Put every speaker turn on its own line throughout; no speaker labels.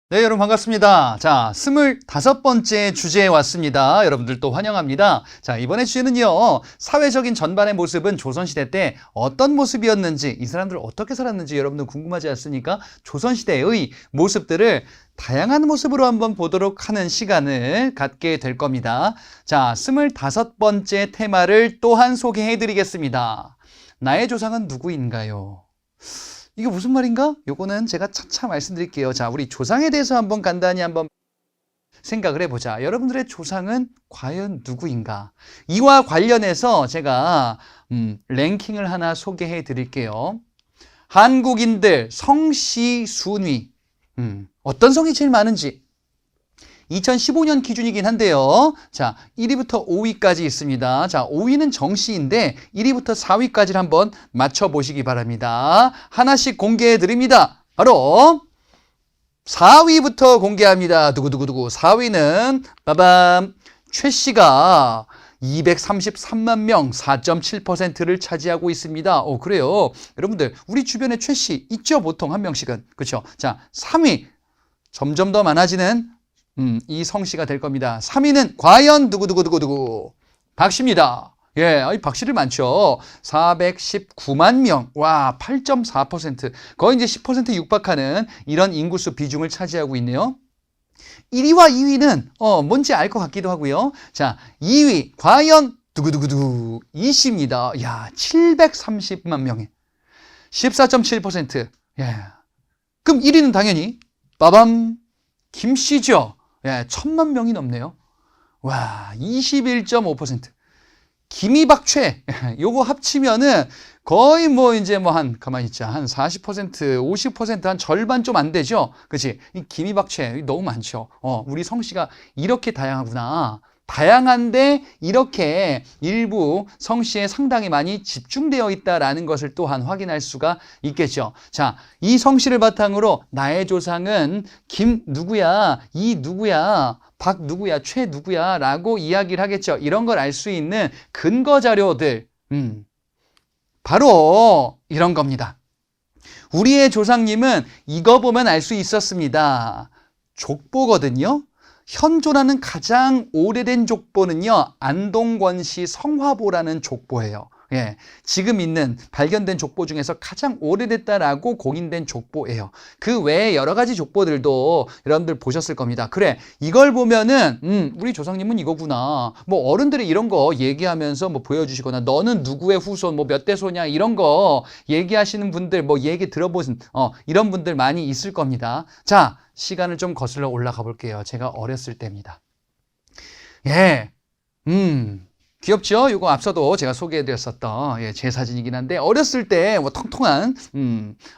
네, 여러분 반갑습니다. 자, 25번째 주제에 왔습니다. 여러분들 또 환영합니다. 자, 이번에 주제는요. 사회적인 전반의 모습은 조선시대 때 어떤 모습이었는지, 이 사람들 어떻게 살았는지 여러분들 궁금하지 않습니까? 조선시대의 모습들을 다양한 모습으로 한번 보도록 하는 시간을 갖게 될 겁니다. 자, 25번째 테마를 또한 소개해 드리겠습니다. 나의 조상은 누구인가요? 이게 무슨 말인가? 요거는 제가 차차 말씀드릴게요. 자, 우리 조상에 대해서 한번 간단히 한번 생각을 해보자. 여러분들의 조상은 과연 누구인가? 이와 관련해서 제가 랭킹을 하나 소개해 드릴게요. 한국인들 성씨 순위 어떤 성이 제일 많은지 2015년 기준이긴 한데요. 자, 1위부터 5위까지 있습니다. 자, 5위는 정씨인데 1위부터 4위까지를 한번 맞춰보시기 바랍니다. 하나씩 공개해 드립니다. 바로 4위부터 공개합니다. 두구두구두구. 4위는 빠밤 최씨가 233만 명, 4.7%를 차지하고 있습니다. 그래요. 여러분들, 우리 주변에 최씨 있죠? 보통 한 명씩은. 그렇죠? 자, 3위. 점점 더 많아지는 이 성씨가 될 겁니다. 3위는 과연 누구누구누구누구 박씨입니다. 예, 박씨들 많죠. 419만 명, 와, 8.4%. 거의 이제 10% 육박하는 이런 인구수 비중을 차지하고 있네요. 1위와 2위는 뭔지 알 것 같기도 하고요. 자, 2위 과연 누구누구누구 이씨입니다. 야, 730만 명에 14.7%. 예. 그럼 1위는 당연히 빠밤 김씨죠. 예, 1000만 명이 넘네요. 와, 21.5%. 김이박최. 요거 합치면은 거의 가만히 있자. 한 40%, 50%, 한 절반 좀 안 되죠? 그치? 이 김이박최 너무 많죠. 우리 성씨가 이렇게 다양하구나. 다양한데 이렇게 일부 성씨에 상당히 많이 집중되어 있다라는 것을 또한 확인할 수가 있겠죠. 자, 이 성씨를 바탕으로 나의 조상은 김 누구야, 이 누구야, 박 누구야, 최 누구야 라고 이야기를 하겠죠. 이런 걸 알 수 있는 근거 자료들, 바로 이런 겁니다. 우리의 조상님은 이거 보면 알 수 있었습니다. 족보거든요. 현존하는 가장 오래된 족보는요, 안동권시 성화보라는 족보예요. 예, 지금 있는 발견된 족보 중에서 가장 오래됐다라고 공인된 족보예요. 그 외에 여러 가지 족보들도 여러분들 보셨을 겁니다. 그래, 이걸 보면은 우리 조상님은 이거구나. 뭐 어른들이 이런 거 얘기하면서 뭐 보여주시거나 너는 누구의 후손, 뭐 몇 대소냐 이런 거 얘기하시는 분들, 뭐 얘기 들어보신 이런 분들 많이 있을 겁니다. 자, 시간을 좀 거슬러 올라가 볼게요. 제가 어렸을 때입니다. 예, 귀엽죠? 이거 앞서도 제가 소개해드렸었던 제 사진이긴 한데 어렸을 때 뭐 통통한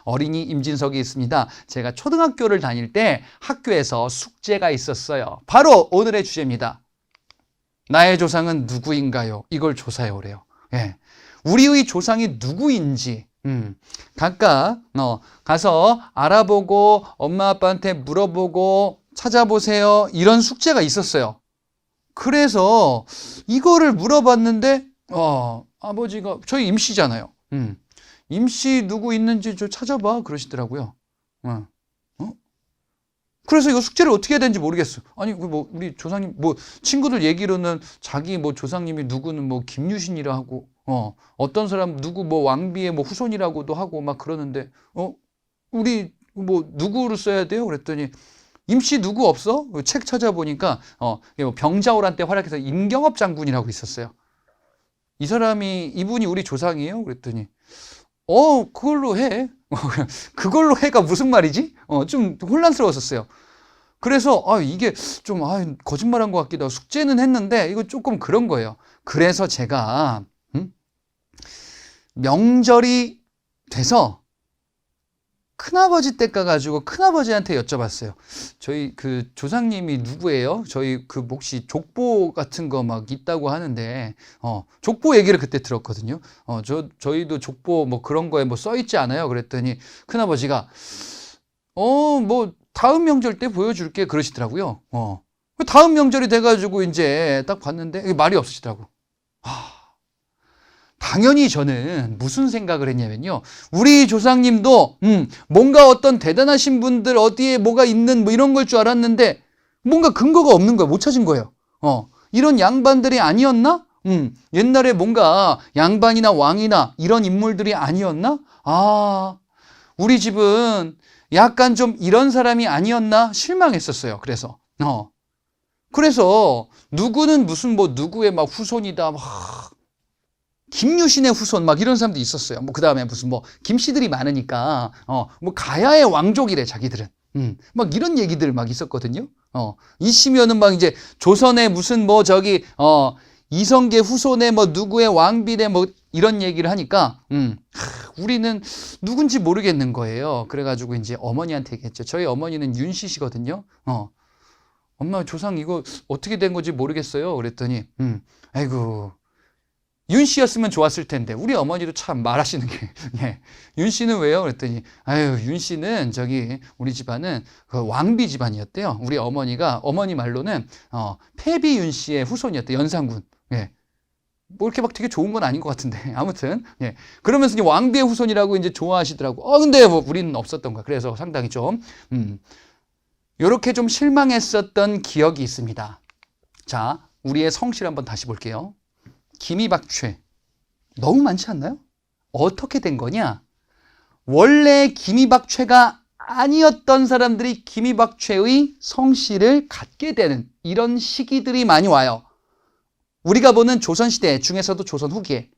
어린이 임진석이 있습니다. 제가 초등학교를 다닐 때 학교에서 숙제가 있었어요. 바로 오늘의 주제입니다. 나의 조상은 누구인가요? 이걸 조사해 오래요. 예, 우리의 조상이 누구인지 각각 가서 알아보고 엄마 아빠한테 물어보고 찾아보세요. 이런 숙제가 있었어요. 그래서 이거를 물어봤는데 아버지가 저희 임씨잖아요. 임씨 누구 있는지 좀 찾아봐 그러시더라고요. 그래서 이거 숙제를 어떻게 해야 되는지 모르겠어. 아니 뭐 우리 조상님 뭐 친구들 얘기로는 자기 뭐 조상님이 누구는 뭐 김유신이라 하고 어떤 사람 누구 뭐 왕비의 뭐 후손이라고도 하고 막 그러는데 우리 뭐 누구를 써야 돼요? 그랬더니 임씨 누구 없어? 책 찾아보니까 병자호란 때 활약해서 임경업 장군이라고 있었어요. 이분이 우리 조상이에요? 그랬더니 그걸로 해. 그걸로 해가 무슨 말이지? 좀 혼란스러웠었어요. 그래서 이게 좀 거짓말한 것 같기도 하고 숙제는 했는데 이거 조금 그런 거예요. 그래서 제가 명절이 돼서 큰아버지 댁 가가지고 큰아버지한테 여쭤봤어요. 저희 그 조상님이 누구예요? 저희 그 혹시 족보 같은 거 막 있다고 하는데 족보 얘기를 그때 들었거든요. 저희도 족보 뭐 그런 거에 뭐 써 있지 않아요? 그랬더니 큰아버지가 뭐 다음 명절 때 보여줄게 그러시더라고요. 다음 명절이 돼가지고 이제 딱 봤는데 말이 없으시더라고. 당연히 저는 무슨 생각을 했냐면요. 우리 조상님도 뭔가 어떤 대단하신 분들 어디에 뭐가 있는 뭐 이런 걸 줄 알았는데 뭔가 근거가 없는 거예요. 못 찾은 거예요. 이런 양반들이 아니었나? 옛날에 뭔가 양반이나 왕이나 이런 인물들이 아니었나? 아, 우리 집은 약간 좀 이런 사람이 아니었나? 실망했었어요. 그래서 누구는 무슨 뭐 누구의 막 후손이다. 막 김유신의 후손 막 이런 사람도 있었어요. 뭐 그다음에 무슨 뭐 김씨들이 많으니까 뭐 가야의 왕족이래 자기들은. 막 이런 얘기들 막 있었거든요. 이시면은 막 이제 조선의 무슨 뭐 저기 이성계 후손의 뭐 누구의 왕비대 뭐 이런 얘기를 하니까 우리는 누군지 모르겠는 거예요. 그래가지고 이제 어머니한테 얘기했죠. 저희 어머니는 윤씨시거든요. 엄마 조상 이거 어떻게 된 건지 모르겠어요. 그랬더니 아이고 윤 씨였으면 좋았을 텐데 우리 어머니도 참 말하시는 게 예. 윤 씨는 왜요? 그랬더니 아유 윤 씨는 저기 우리 집안은 그 왕비 집안이었대요. 우리 어머니가 어머니 말로는 패비 윤 씨의 후손이었대요. 연산군. 예. 뭐 이렇게 막 되게 좋은 건 아닌 것 같은데 아무튼 예. 그러면서 이제 왕비의 후손이라고 이제 좋아하시더라고. 근데 뭐 우리는 없었던 거야. 그래서 상당히 좀 요렇게 좀 실망했었던 기억이 있습니다. 자, 우리의 성실 한번 다시 볼게요. 기미박최 너무 많지 않나요? 어떻게 된 거냐? 원래 기미박최가 아니었던 사람들이 기미박최의 성씨를 갖게 되는 이런 시기들이 많이 와요. 우리가 보는 조선시대 중에서도 조선 후기에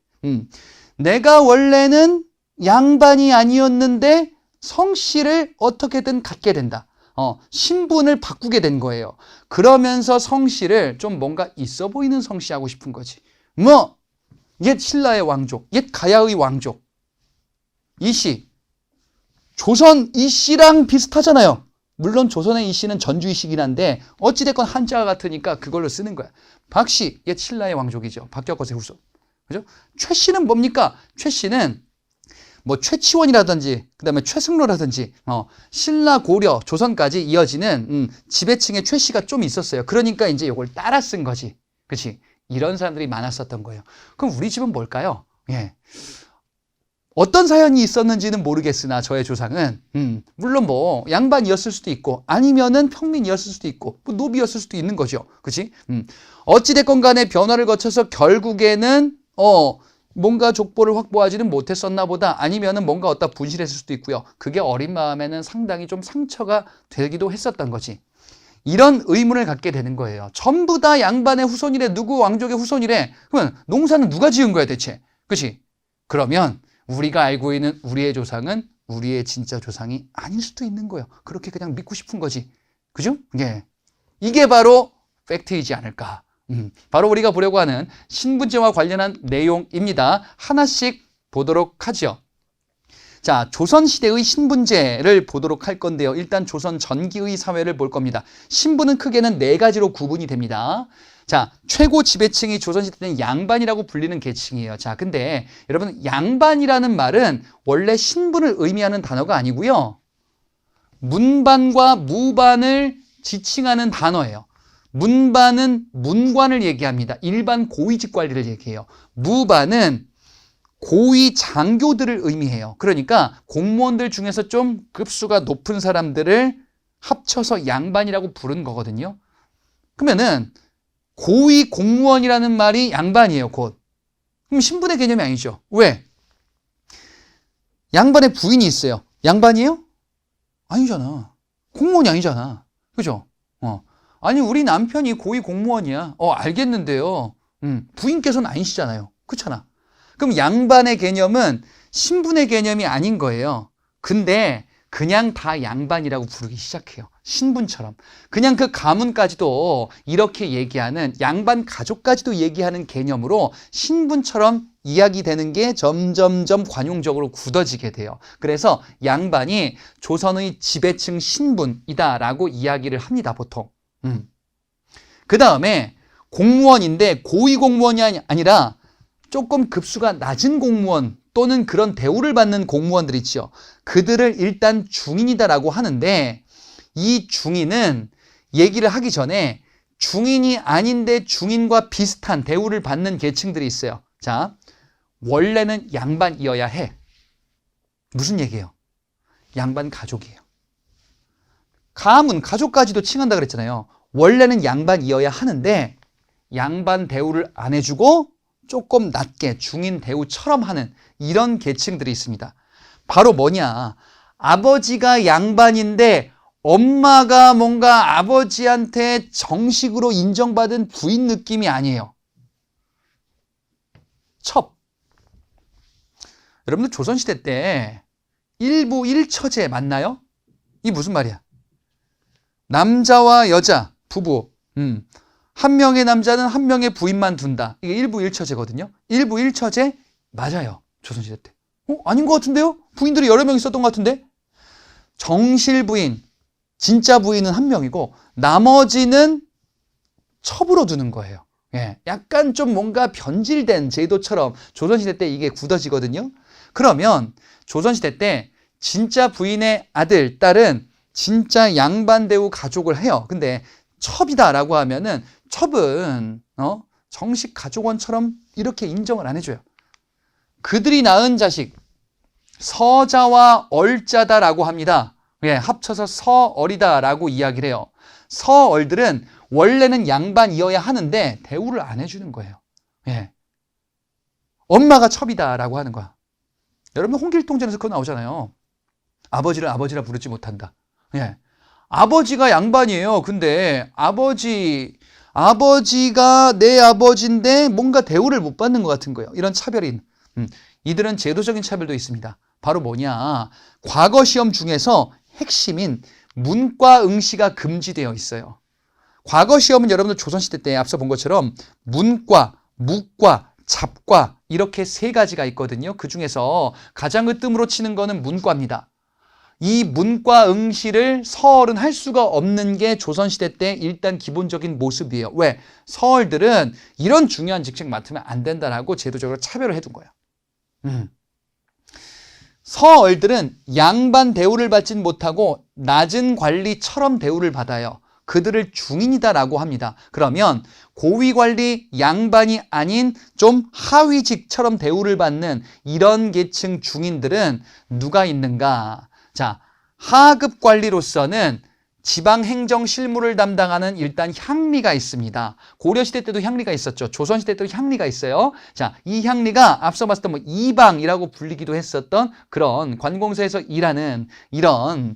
내가 원래는 양반이 아니었는데 성씨를 어떻게든 갖게 된다. 신분을 바꾸게 된 거예요. 그러면서 성씨를 좀 뭔가 있어 보이는 성씨 하고 싶은 거지. 뭐 옛 신라의 왕족, 옛 가야의 왕족 이씨, 조선 이씨랑 비슷하잖아요. 물론 조선의 이씨는 전주 이씨긴 한데 어찌됐건 한자가 같으니까 그걸로 쓰는 거야. 박씨, 옛 신라의 왕족이죠. 박격거세 후손. 그죠? 최씨는 뭡니까? 최씨는 뭐 최치원이라든지 그다음에 최승로라든지 신라 고려 조선까지 이어지는 지배층의 최씨가 좀 있었어요. 그러니까 이제 이걸 따라 쓴 거지. 그렇지? 이런 사람들이 많았었던 거예요. 그럼 우리 집은 뭘까요? 예. 어떤 사연이 있었는지는 모르겠으나 저의 조상은 물론 뭐 양반이었을 수도 있고 아니면은 평민이었을 수도 있고 뭐 노비였을 수도 있는 거죠. 그렇지? 어찌됐건 간에 변화를 거쳐서 결국에는 뭔가 족보를 확보하지는 못했었나 보다 아니면은 뭔가 어디다 분실했을 수도 있고요. 그게 어린 마음에는 상당히 좀 상처가 되기도 했었던 거지. 이런 의문을 갖게 되는 거예요. 전부 다 양반의 후손이래, 누구 왕족의 후손이래. 그러면 농사는 누가 지은 거야 대체? 그렇지? 그러면 우리가 알고 있는 우리의 조상은 우리의 진짜 조상이 아닐 수도 있는 거예요. 그렇게 그냥 믿고 싶은 거지. 그죠? 예. 이게 바로 팩트이지 않을까. 바로 우리가 보려고 하는 신분제와 관련한 내용입니다. 하나씩 보도록 하죠. 자, 조선시대의 신분제를 보도록 할 건데요. 일단 조선 전기의 사회를 볼 겁니다. 신분은 크게는 4가지로 구분이 됩니다. 자, 최고 지배층이 조선시대 때는 양반이라고 불리는 계층이에요. 자, 근데 여러분 양반이라는 말은 원래 신분을 의미하는 단어가 아니고요. 문반과 무반을 지칭하는 단어예요. 문반은 문관을 얘기합니다. 일반 고위직 관리를 얘기해요. 무반은 고위 장교들을 의미해요. 그러니까 공무원들 중에서 좀 급수가 높은 사람들을 합쳐서 양반이라고 부른 거거든요. 그러면은 고위 공무원이라는 말이 양반이에요, 곧. 그럼 신분의 개념이 아니죠. 왜? 양반의 부인이 있어요. 양반이에요? 아니잖아. 공무원이 아니잖아. 그죠? 아니, 우리 남편이 고위 공무원이야. 알겠는데요. 부인께서는 아니시잖아요. 그렇잖아. 그럼 양반의 개념은 신분의 개념이 아닌 거예요. 근데 그냥 다 양반이라고 부르기 시작해요. 신분처럼. 그냥 그 가문까지도 이렇게 얘기하는 양반 가족까지도 얘기하는 개념으로 신분처럼 이야기되는 게 점점점 관용적으로 굳어지게 돼요. 그래서 양반이 조선의 지배층 신분이다라고 이야기를 합니다, 보통. 그 다음에 공무원인데 고위 공무원이 아니라 조금 급수가 낮은 공무원 또는 그런 대우를 받는 공무원들 있죠. 그들을 일단 중인이다라고 하는데 이 중인은 얘기를 하기 전에 중인이 아닌데 중인과 비슷한 대우를 받는 계층들이 있어요. 자, 원래는 양반이어야 해. 무슨 얘기예요? 양반 가족이에요. 가문, 가족까지도 칭한다 그랬잖아요. 원래는 양반이어야 하는데 양반 대우를 안 해주고 조금 낮게 중인 대우처럼 하는 이런 계층들이 있습니다. 바로 뭐냐? 아버지가 양반인데 엄마가 뭔가 아버지한테 정식으로 인정받은 부인 느낌이 아니에요. 첩. 여러분들 조선시대 때 일부 일처제 맞나요? 이게 무슨 말이야? 남자와 여자, 부부, 한 명의 남자는 한 명의 부인만 둔다. 이게 일부 일처제거든요. 일부 일처제 맞아요. 조선시대 때. 아닌 것 같은데요? 부인들이 여러 명 있었던 것 같은데? 정실 부인, 진짜 부인은 한 명이고 나머지는 첩으로 두는 거예요. 예, 약간 좀 뭔가 변질된 제도처럼 조선시대 때 이게 굳어지거든요. 그러면 조선시대 때 진짜 부인의 아들, 딸은 진짜 양반 대우 가족을 해요. 근데 첩이다라고 하면은 첩은 정식 가족원처럼 이렇게 인정을 안 해줘요. 그들이 낳은 자식 서자와 얼자다라고 합니다. 예, 합쳐서 서얼이다라고 이야기를 해요. 서얼들은 원래는 양반이어야 하는데 대우를 안 해주는 거예요. 예, 엄마가 첩이다라고 하는 거야. 여러분 홍길동전에서 그거 나오잖아요. 아버지를 아버지라 부르지 못한다. 예, 아버지가 양반이에요. 근데 아버지가 내 아버지인데 뭔가 대우를 못 받는 것 같은 거예요. 이런 차별인. 이들은 제도적인 차별도 있습니다. 바로 뭐냐? 과거 시험 중에서 핵심인 문과 응시가 금지되어 있어요. 과거 시험은 여러분들 조선시대 때 앞서 본 것처럼 문과, 묵과, 잡과 이렇게 세 가지가 있거든요. 그 중에서 가장 으뜸으로 치는 거는 문과입니다. 이 문과 응시를 서얼은 할 수가 없는 게 조선시대 때 일단 기본적인 모습이에요. 왜? 서얼들은 이런 중요한 직책 맡으면 안 된다라고 제도적으로 차별을 해둔 거예요. 서얼들은 양반 대우를 받진 못하고 낮은 관리처럼 대우를 받아요. 그들을 중인이다라고 합니다. 그러면 고위 관리 양반이 아닌 좀 하위직처럼 대우를 받는 이런 계층 중인들은 누가 있는가? 자, 하급 관리로서는 지방행정 실무를 담당하는 일단 향리가 있습니다. 고려시대 때도 향리가 있었죠. 조선시대 때도 향리가 있어요. 자, 이 향리가 앞서 봤었던 뭐 이방이라고 불리기도 했었던 그런 관공서에서 일하는 이런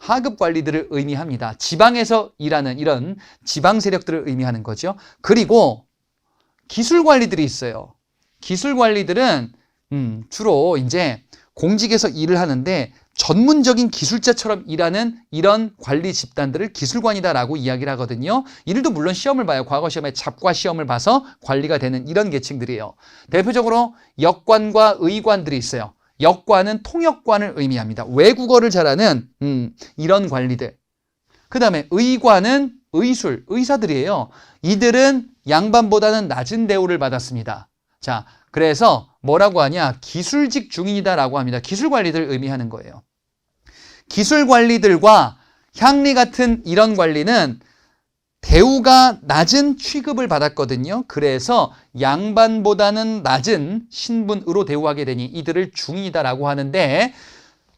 하급 관리들을 의미합니다. 지방에서 일하는 이런 지방 세력들을 의미하는 거죠. 그리고 기술 관리들이 있어요. 기술 관리들은 주로 이제 공직에서 일을 하는데 전문적인 기술자처럼 일하는 이런 관리 집단들을 기술관이다라고 이야기를 하거든요. 이들도 물론 시험을 봐요. 과거 시험에 잡과 시험을 봐서 관리가 되는 이런 계층들이에요. 대표적으로 역관과 의관들이 있어요. 역관은 통역관을 의미합니다. 외국어를 잘하는 이런 관리들. 그 다음에 의관은 의술, 의사들이에요. 이들은 양반보다는 낮은 대우를 받았습니다. 자, 그래서 뭐라고 하냐? 기술직 중인이다라고 합니다. 기술관리들 의미하는 거예요. 기술관리들과 향리 같은 이런 관리는 대우가 낮은 취급을 받았거든요. 그래서 양반보다는 낮은 신분으로 대우하게 되니 이들을 중인이다라고 하는데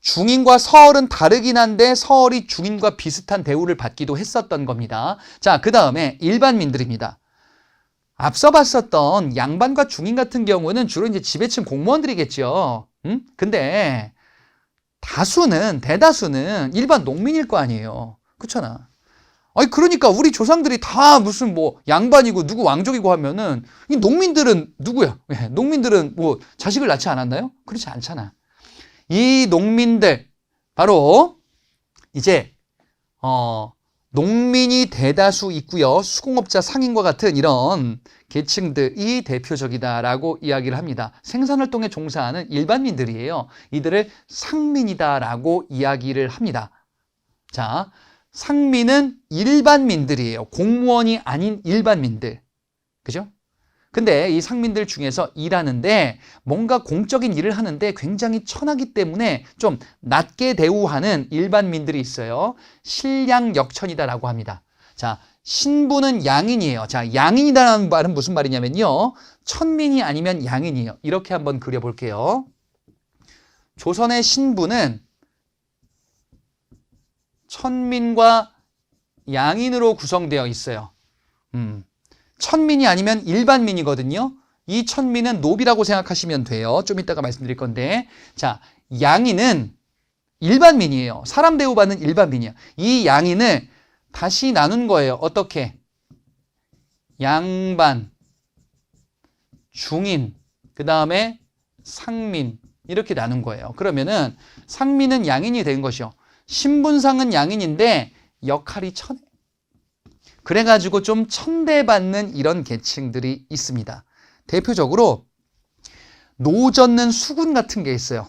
중인과 서얼은 다르긴 한데 서얼이 중인과 비슷한 대우를 받기도 했었던 겁니다. 자, 그 다음에 일반민들입니다. 앞서 봤었던 양반과 중인 같은 경우는 주로 이제 지배층 공무원들이겠죠. 근데 대다수는 일반 농민일 거 아니에요. 그렇잖아. 아니, 그러니까 우리 조상들이 다 무슨 뭐 양반이고 누구 왕족이고 하면은 이 농민들은 누구야? 농민들은 뭐 자식을 낳지 않았나요? 그렇지 않잖아. 이 농민들, 바로 이제, 농민이 대다수 있고요. 수공업자 상인과 같은 이런 계층들이 대표적이다라고 이야기를 합니다. 생산활동에 종사하는 일반민들이에요. 이들을 상민이다라고 이야기를 합니다. 자, 상민은 일반민들이에요. 공무원이 아닌 일반민들. 그죠? 근데 이 상민들 중에서 일하는데 뭔가 공적인 일을 하는데 굉장히 천하기 때문에 좀 낮게 대우하는 일반민들이 있어요. 실량역천이다라고 합니다. 자, 신부는 양인이에요. 자, 양인이라는 말은 무슨 말이냐면요. 천민이 아니면 양인이에요. 이렇게 한번 그려볼게요. 조선의 신부는 천민과 양인으로 구성되어 있어요. 천민이 아니면 일반민이거든요. 이 천민은 노비라고 생각하시면 돼요. 좀 이따가 말씀드릴 건데. 자, 양인은 일반민이에요. 사람 대우받는 일반민이에요. 이 양인을 다시 나눈 거예요. 어떻게? 양반, 중인, 그 다음에 상민 이렇게 나눈 거예요. 그러면은 상민은 양인이 된 것이요. 신분상은 양인인데 역할이 천해. 그래가지고 좀 천대받는 이런 계층들이 있습니다. 대표적으로 노 젓는 수군 같은 게 있어요.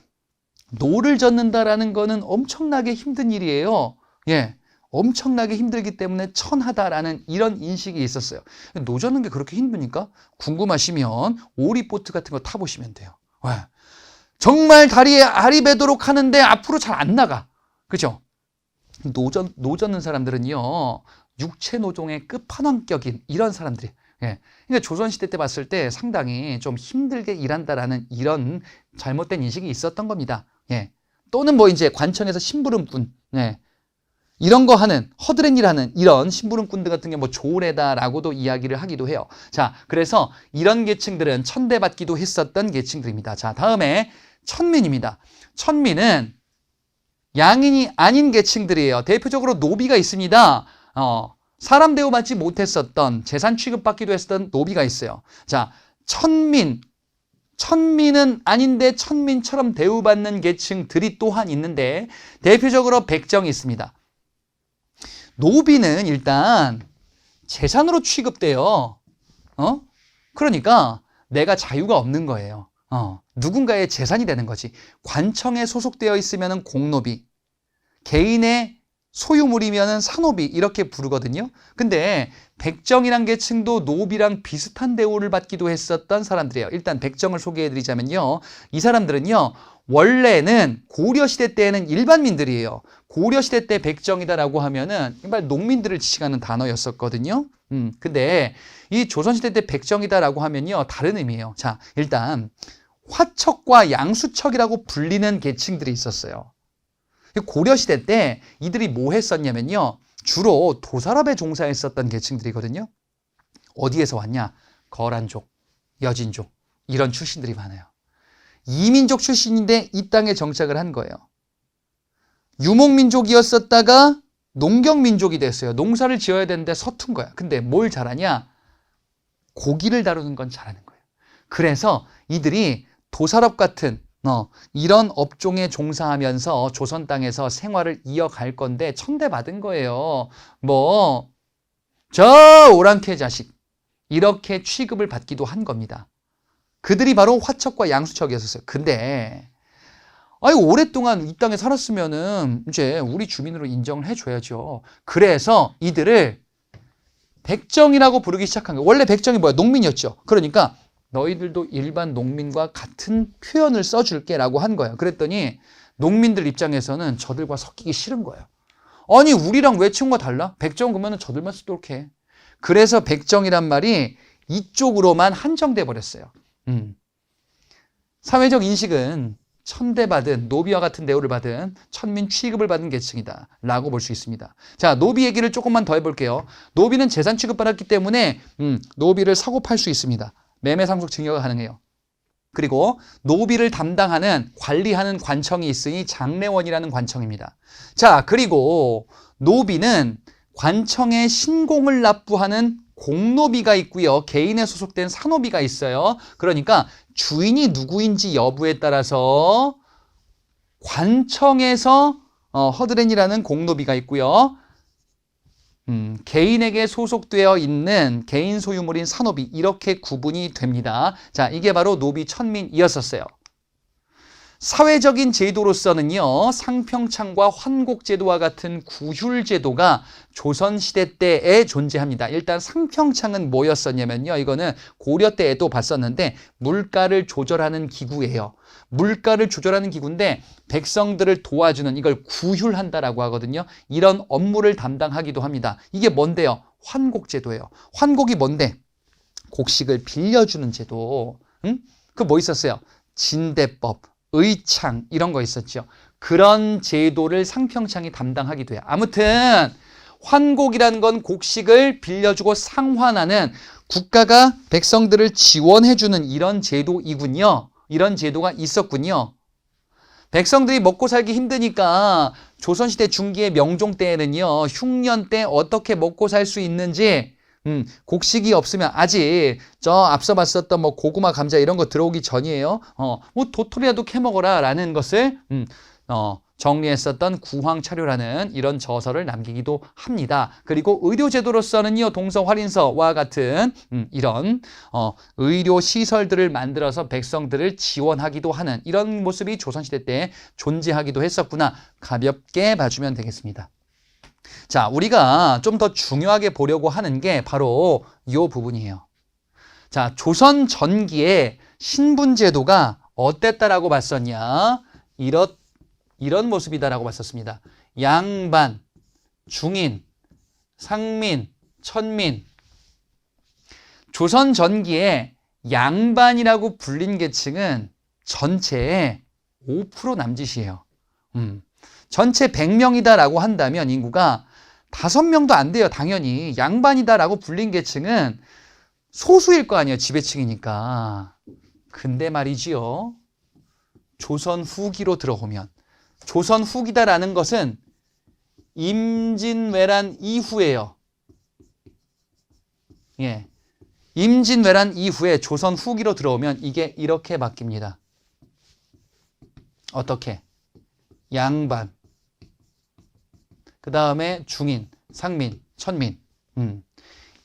노를 젓는다라는 거는 엄청나게 힘든 일이에요. 예, 엄청나게 힘들기 때문에 천하다라는 이런 인식이 있었어요. 노 젓는 게 그렇게 힘드니까 궁금하시면 오리보트 같은 거 타보시면 돼요. 예, 정말 다리에 알이 배도록 하는데 앞으로 잘 안 나가. 그죠? 노 젓는 사람들은요, 육체 노동의 끝판왕격인 이런 사람들이. 예. 그러니까 조선시대 때 봤을 때 상당히 좀 힘들게 일한다라는 이런 잘못된 인식이 있었던 겁니다. 예. 또는 뭐 이제 관청에서 심부름꾼, 예. 이런 거 하는, 허드렛 일하는 이런 심부름꾼들 같은 게 뭐 조례다라고도 이야기를 하기도 해요. 자, 그래서 이런 계층들은 천대받기도 했었던 계층들입니다. 자, 다음에 천민입니다. 천민은 양인이 아닌 계층들이에요. 대표적으로 노비가 있습니다. 사람 대우받지 못했었던, 재산 취급받기도 했었던 노비가 있어요. 자, 천민은 아닌데 천민처럼 대우받는 계층들이 또한 있는데 대표적으로 백정이 있습니다. 노비는 일단 재산으로 취급돼요. 그러니까 내가 자유가 없는 거예요. 누군가의 재산이 되는 거지. 관청에 소속되어 있으면 공노비, 개인의 소유물이면 산노비 이렇게 부르거든요. 근데 백정이란 계층도 노비랑 비슷한 대우를 받기도 했었던 사람들이에요. 일단 백정을 소개해드리자면요. 이 사람들은요, 원래는 고려시대 때에는 일반민들이에요. 고려시대 때 백정이다라고 하면은 정말 농민들을 지칭하는 단어였었거든요. 근데 이 조선시대 때 백정이다라고 하면요, 다른 의미예요. 자, 일단 화척과 양수척이라고 불리는 계층들이 있었어요. 고려시대 때 이들이 뭐 했었냐면요, 주로 도살업에 종사했었던 계층들이거든요. 어디에서 왔냐? 거란족, 여진족 이런 출신들이 많아요. 이민족 출신인데 이 땅에 정착을 한 거예요. 유목민족이었었다가 농경민족이 됐어요. 농사를 지어야 되는데 서툰 거야. 근데 뭘 잘하냐? 고기를 다루는 건 잘하는 거예요. 그래서 이들이 도살업 같은 이런 업종에 종사하면서 조선 땅에서 생활을 이어갈 건데 천대받은 거예요. 저 오랑캐 자식 이렇게 취급을 받기도 한 겁니다. 그들이 바로 화척과 양수척이었어요. 근데 오랫동안 이 땅에 살았으면은 이제 우리 주민으로 인정을 해줘야죠. 그래서 이들을 백정이라고 부르기 시작한 거예요. 원래 백정이 뭐야? 농민이었죠. 그러니까 너희들도 일반 농민과 같은 표현을 써줄게 라고 한 거예요. 그랬더니 농민들 입장에서는 저들과 섞이기 싫은 거예요. 아니 우리랑 왜 층과 달라? 백정 그러면 저들만 쓰도록 해. 그래서 백정이란 말이 이쪽으로만 한정돼 버렸어요. 사회적 인식은 천대받은, 노비와 같은 대우를 받은 천민 취급을 받은 계층이다 라고 볼 수 있습니다. 자, 노비 얘기를 조금만 더 해볼게요. 노비는 재산 취급받았기 때문에 노비를 사고 팔 수 있습니다. 매매 상속 증여가 가능해요. 그리고 노비를 담당하는, 관리하는 관청이 있으니 장례원이라는 관청입니다. 자, 그리고 노비는 관청에 신공을 납부하는 공노비가 있고요. 개인에 소속된 산노비가 있어요. 그러니까 주인이 누구인지 여부에 따라서 관청에서 허드렛이라는 공노비가 있고요. 개인에게 소속되어 있는 개인 소유물인 산노비 이렇게 구분이 됩니다. 자, 이게 바로 노비 천민이었었어요. 사회적인 제도로서는요, 상평창과 환곡제도와 같은 구휼제도가 조선시대 때에 존재합니다. 일단 상평창은 뭐였었냐면요, 이거는 고려 때에도 봤었는데 물가를 조절하는 기구예요. 물가를 조절하는 기구인데 백성들을 도와주는, 이걸 구휼한다라고 하거든요. 이런 업무를 담당하기도 합니다. 이게 뭔데요? 환곡제도예요. 환곡이 뭔데? 곡식을 빌려주는 제도. 그 뭐 있었어요? 진대법, 의창 이런 거 있었죠. 그런 제도를 상평창이 담당하기도 해요. 아무튼 환곡이라는 건 곡식을 빌려주고 상환하는, 국가가 백성들을 지원해주는 이런 제도이군요. 이런 제도가 있었군요. 백성들이 먹고 살기 힘드니까 조선시대 중기의 명종 때에는요, 흉년 때 어떻게 먹고 살 수 있는지, 곡식이 없으면, 아직 저 앞서 봤었던 뭐 고구마, 감자 이런 거 들어오기 전이에요. 뭐 도토리라도 캐먹어라 라는 것을 정리했었던 구황차료라는 이런 저서를 남기기도 합니다. 그리고 의료제도로서는요, 동서활인서와 같은 이런 의료시설들을 만들어서 백성들을 지원하기도 하는 이런 모습이 조선시대 때 존재하기도 했었구나, 가볍게 봐주면 되겠습니다. 자, 우리가 좀 더 중요하게 보려고 하는 게 바로 이 부분이에요. 자, 조선 전기에 신분제도가 어땠다라고 봤었냐? 이런 모습이다라고 봤었습니다. 양반, 중인, 상민, 천민. 조선 전기에 양반이라고 불린 계층은 전체의 5% 남짓이에요. 전체 100명이다라고 한다면 인구가 5명도 안 돼요. 당연히 양반이다라고 불린 계층은 소수일 거 아니에요. 지배층이니까. 근데 말이지요, 조선 후기로 들어오면, 조선 후기다라는 것은 임진왜란 이후예요. 예, 임진왜란 이후에 조선 후기로 들어오면 이게 이렇게 바뀝니다. 어떻게? 양반, 그 다음에 중인, 상민, 천민.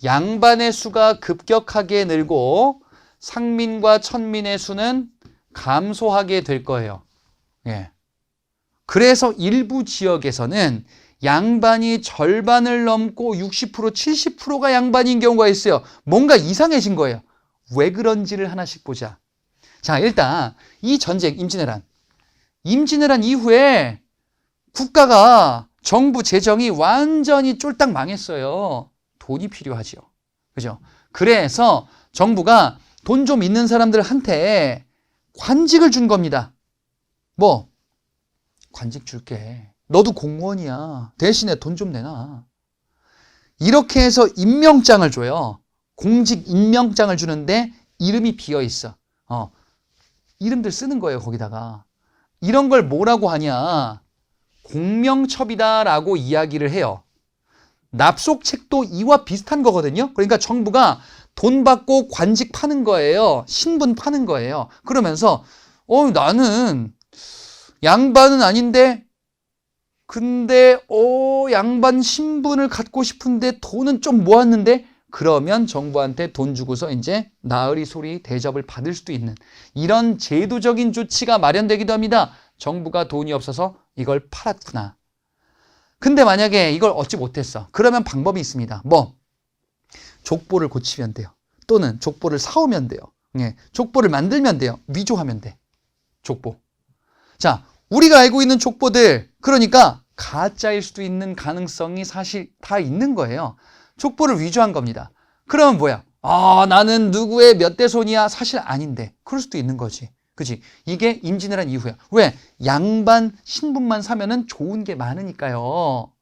양반의 수가 급격하게 늘고 상민과 천민의 수는 감소하게 될 거예요. 예. 그래서 일부 지역에서는 양반이 절반을 넘고 60%, 70%가 양반인 경우가 있어요. 뭔가 이상해진 거예요. 왜 그런지를 하나씩 보자. 자, 일단 이 전쟁, 임진왜란 이후에 국가가, 정부 재정이 완전히 쫄딱 망했어요. 돈이 필요하죠. 그죠? 그래서 정부가 돈 좀 있는 사람들한테 관직을 준 겁니다. 뭐? 관직 줄게. 너도 공무원이야. 대신에 돈 좀 내놔. 이렇게 해서 임명장을 줘요. 공직 임명장을 주는데 이름이 비어 있어. 이름들 쓰는 거예요, 거기다가. 이런 걸 뭐라고 하냐? 공명첩이다라고 이야기를 해요. 납속책도 이와 비슷한 거거든요. 그러니까 정부가 돈 받고 관직 파는 거예요. 신분 파는 거예요. 그러면서 나는 양반은 아닌데, 근데 양반 신분을 갖고 싶은데 돈은 좀 모았는데, 그러면 정부한테 돈 주고서 이제 나으리 소리 대접을 받을 수도 있는 이런 제도적인 조치가 마련되기도 합니다. 정부가 돈이 없어서 이걸 팔았구나. 근데 만약에 이걸 얻지 못했어. 그러면 방법이 있습니다. 뭐? 족보를 고치면 돼요. 또는 족보를 사오면 돼요. 예, 족보를 만들면 돼요. 위조하면 돼. 족보. 자, 우리가 알고 있는 족보들, 그러니까 가짜일 수도 있는 가능성이 사실 다 있는 거예요. 족보를 위조한 겁니다. 그러면 뭐야? 나는 누구의 몇 대 손이야? 사실 아닌데. 그럴 수도 있는 거지. 그치? 이게 임진왜란 이후야. 왜? 양반 신분만 사면은 좋은 게 많으니까요.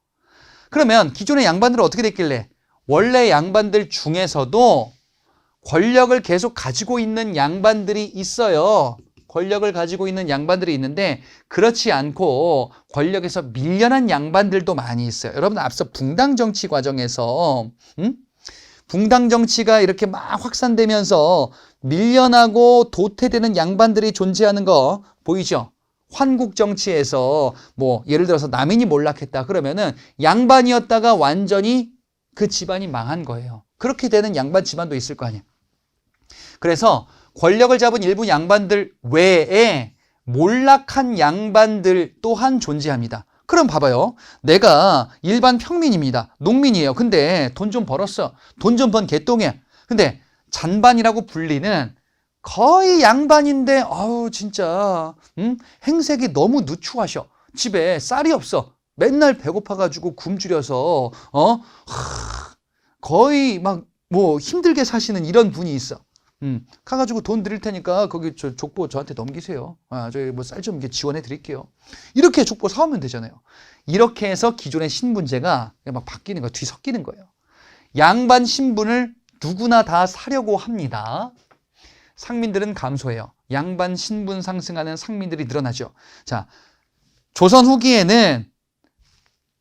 그러면 기존의 양반들은 어떻게 됐길래? 원래 양반들 중에서도 권력을 계속 가지고 있는 양반들이 있어요. 권력을 가지고 있는 양반들이 있는데, 그렇지 않고 권력에서 밀려난 양반들도 많이 있어요. 여러분, 앞서 붕당 정치 과정에서 붕당 정치가 이렇게 막 확산되면서 밀려나고 도태되는 양반들이 존재하는 거 보이죠? 환국 정치에서 뭐 예를 들어서 남인이 몰락했다 그러면은 양반이었다가 완전히 그 집안이 망한 거예요. 그렇게 되는 양반 집안도 있을 거 아니야. 그래서 권력을 잡은 일부 양반들 외에 몰락한 양반들 또한 존재합니다. 그럼 봐봐요. 내가 일반 평민입니다. 농민이에요. 근데 돈 좀 벌었어. 돈 좀 번 개똥이야. 근데 잔반이라고 불리는 거의 양반인데 아우 진짜 행색이 너무 누추하셔. 집에 쌀이 없어. 맨날 배고파가지고 굶주려서 거의 막 뭐 힘들게 사시는 이런 분이 있어. 가가지고 돈 드릴 테니까 거기 저 족보 저한테 넘기세요. 저희 뭐 쌀 좀 지원해 드릴게요. 이렇게 족보 사오면 되잖아요. 이렇게 해서 기존의 신분제가 막 바뀌는 거예요. 뒤섞이는 거예요. 양반 신분을 누구나 다 사려고 합니다. 상민들은 감소해요. 양반 신분 상승하는 상민들이 늘어나죠. 자, 조선 후기에는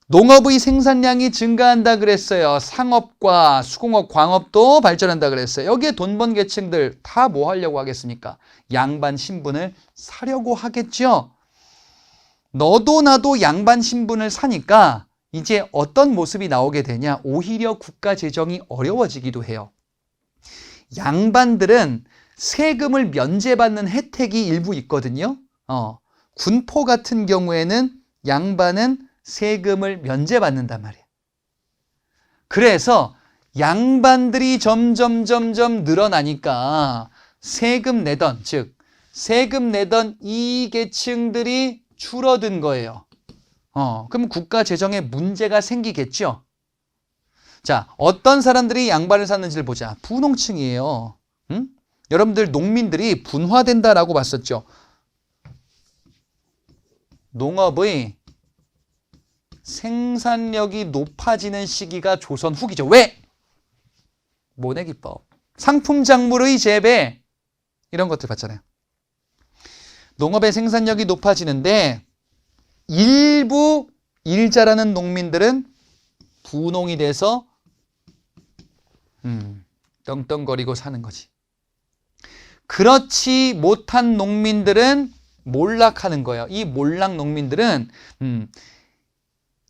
농업의 생산량이 증가한다 그랬어요. 상업과 수공업, 광업도 발전한다 그랬어요. 여기에 돈 번 계층들 다 뭐 하려고 하겠습니까? 양반 신분을 사려고 하겠죠. 너도 나도 양반 신분을 사니까 이제 어떤 모습이 나오게 되냐? 오히려 국가 재정이 어려워지기도 해요. 양반들은 세금을 면제받는 혜택이 일부 있거든요. 군포 같은 경우에는 양반은 세금을 면제받는단 말이에요. 그래서 양반들이 점점 늘어나니까 세금 내던, 즉 세금 내던 이 계층들이 줄어든 거예요. 그럼 국가 재정에 문제가 생기겠죠. 자, 어떤 사람들이 양반을 샀는지를 보자. 부농층이에요. 여러분들 농민들이 분화된다라고 봤었죠. 농업의 생산력이 높아지는 시기가 조선 후기죠. 왜? 모내기법, 상품 작물의 재배 이런 것들 봤잖아요. 농업의 생산력이 높아지는데 일부 일 잘하는 농민들은 부농이 돼서 떵떵거리고 사는 거지. 그렇지 못한 농민들은 몰락하는 거예요. 이 몰락 농민들은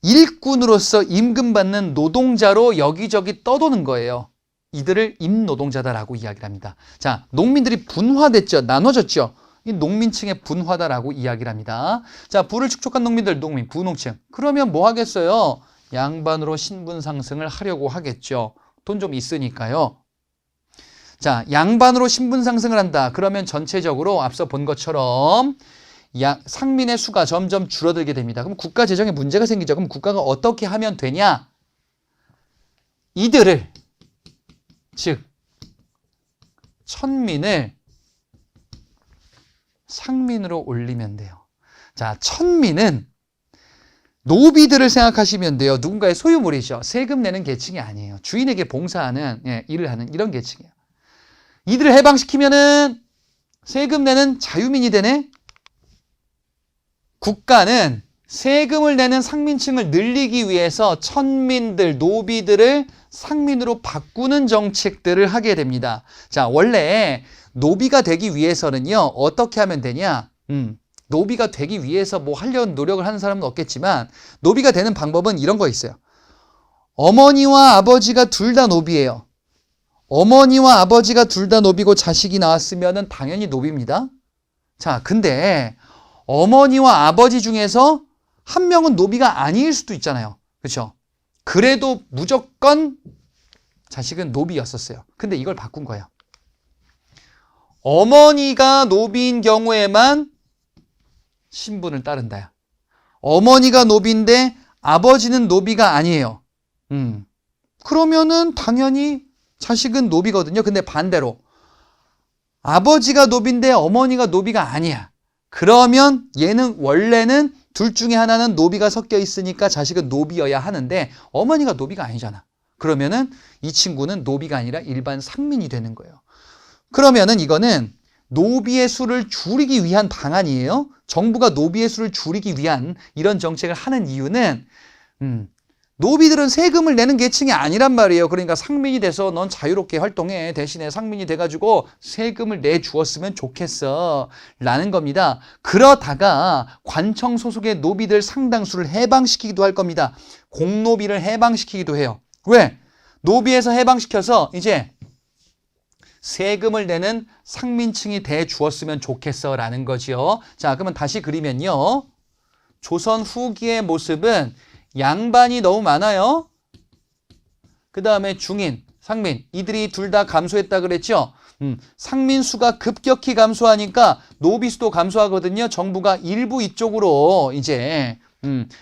일꾼으로서 임금 받는 노동자로 여기저기 떠도는 거예요. 이들을 임노동자다라고 이야기를 합니다. 자, 농민들이 분화됐죠. 나눠졌죠. 이 농민층의 분화다라고 이야기를 합니다. 자, 부를 축적한 농민들, 농민, 부농층. 그러면 뭐 하겠어요? 양반으로 신분 상승을 하려고 하겠죠. 돈 좀 있으니까요. 자, 양반으로 신분 상승을 한다. 그러면 전체적으로 앞서 본 것처럼 상민의 수가 점점 줄어들게 됩니다. 그럼 국가 재정에 문제가 생기죠. 그럼 국가가 어떻게 하면 되냐? 이들을, 즉 천민을 상민으로 올리면 돼요. 자, 천민은 노비들을 생각하시면 돼요. 누군가의 소유물이죠. 세금 내는 계층이 아니에요. 주인에게 봉사하는, 일을 하는 이런 계층이에요. 이들을 해방시키면은 세금 내는 자유민이 되네? 국가는 세금을 내는 상민층을 늘리기 위해서 천민들, 노비들을 상민으로 바꾸는 정책들을 하게 됩니다. 자, 원래 노비가 되기 위해서는요, 어떻게 하면 되냐? 노비가 되기 위해서 뭐 하려는 노력을 하는 사람은 없겠지만, 노비가 되는 방법은 이런 거 있어요. 어머니와 아버지가 둘 다 노비예요. 어머니와 아버지가 둘 다 노비고 자식이 나왔으면 당연히 노비입니다. 자, 근데 어머니와 아버지 중에서 한 명은 노비가 아닐 수도 있잖아요. 그렇죠? 그래도 무조건 자식은 노비였었어요. 근데 이걸 바꾼 거예요. 어머니가 노비인 경우에만 신분을 따른다. 어머니가 노비인데 아버지는 노비가 아니에요. 그러면은 당연히 자식은 노비거든요. 근데 반대로 아버지가 노비인데 어머니가 노비가 아니야. 그러면 얘는 원래는 둘 중에 하나는 노비가 섞여 있으니까 자식은 노비여야 하는데 어머니가 노비가 아니잖아. 그러면은 이 친구는 노비가 아니라 일반 상민이 되는 거예요. 그러면은 이거는 노비의 수를 줄이기 위한 방안이에요. 정부가 노비의 수를 줄이기 위한 이런 정책을 하는 이유는 노비들은 세금을 내는 계층이 아니란 말이에요. 그러니까 상민이 돼서 넌 자유롭게 활동해. 대신에 상민이 돼가지고 세금을 내주었으면 좋겠어 라는 겁니다. 그러다가 관청 소속의 노비들 상당수를 해방시키기도 할 겁니다. 공노비를 해방시키기도 해요. 왜? 노비에서 해방시켜서 이제 세금을 내는 상민층이 돼 주었으면 좋겠어라는 거지요. 자, 그러면 다시 그리면요. 조선 후기의 모습은 양반이 너무 많아요. 그 다음에 중인, 상민, 이들이 둘 다 감소했다 그랬죠. 상민 수가 급격히 감소하니까 노비 수도 감소하거든요. 정부가 일부 이쪽으로 이제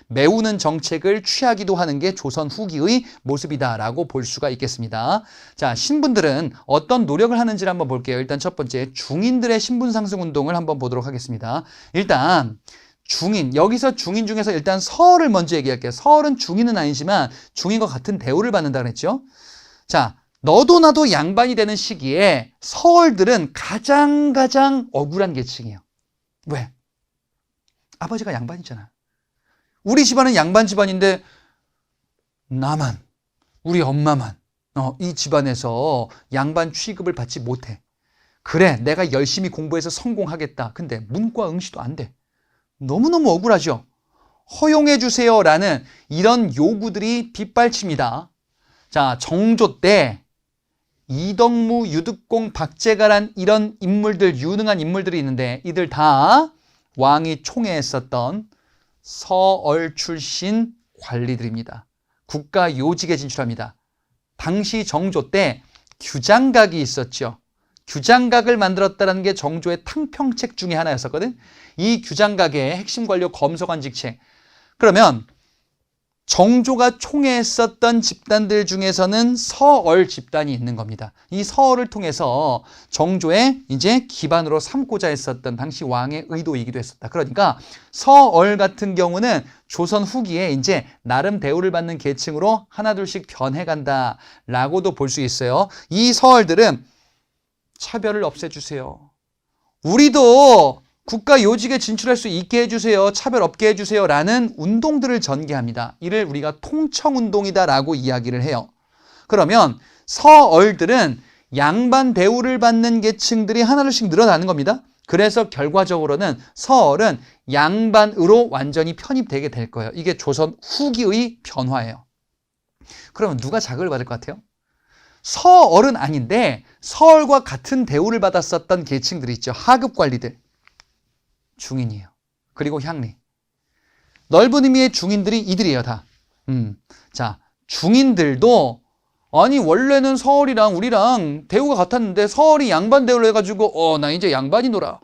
메우는 정책을 취하기도 하는 게 조선 후기의 모습이다라고 볼 수가 있겠습니다. 자, 신분들은 어떤 노력을 하는지를 한번 볼게요. 일단 첫 번째, 중인들의 신분 상승 운동을 한번 보도록 하겠습니다. 일단 중인, 여기서 중인 중에서 일단 서얼을 먼저 얘기할게요. 서얼은 중인은 아니지만 중인과 같은 대우를 받는다 그랬죠. 자, 너도 나도 양반이 되는 시기에 서얼들은 가장 억울한 계층이에요. 왜? 아버지가 양반이잖아. 우리 집안은 양반 집안인데 나만, 우리 엄마만 이 집안에서 양반 취급을 받지 못해. 그래, 내가 열심히 공부해서 성공하겠다. 근데 문과 응시도 안 돼. 너무너무 억울하죠. 허용해 주세요라는 이런 요구들이 빗발칩니다. 자, 정조 때 이덕무, 유득공, 박제가란 이런 인물들, 유능한 인물들이 있는데 이들 다 왕이 총애했었던 서얼 출신 관리들입니다. 국가 요직에 진출합니다. 당시 정조 때 규장각이 있었죠. 규장각을 만들었다는 게 정조의 탕평책 중에 하나였었거든. 이 규장각의 핵심 관료 검서관 직책. 그러면 정조가 총애했었던 집단들 중에서는 서얼 집단이 있는 겁니다. 이 서얼을 통해서 정조의 이제 기반으로 삼고자 했었던 당시 왕의 의도이기도 했었다. 그러니까 서얼 같은 경우는 조선 후기에 이제 나름 대우를 받는 계층으로 하나둘씩 변해간다라고도 볼 수 있어요. 이 서얼들은 차별을 없애주세요. 우리도 국가 요직에 진출할 수 있게 해주세요. 차별 없게 해주세요. 라는 운동들을 전개합니다. 이를 우리가 통청운동이다라고 이야기를 해요. 그러면 서얼들은 양반 대우를 받는 계층들이 하나둘씩 늘어나는 겁니다. 그래서 결과적으로는 서얼은 양반으로 완전히 편입되게 될 거예요. 이게 조선 후기의 변화예요. 그러면 누가 자극을 받을 것 같아요? 서얼은 아닌데 서얼과 같은 대우를 받았었던 계층들이 있죠. 하급 관리들. 중인이에요. 그리고 향리. 넓은 의미의 중인들이 이들이에요, 다. 자, 중인들도 아니 원래는 서얼이랑 우리랑 대우가 같았는데 서얼이 양반 대우를 해가지고 나 이제 양반이노라.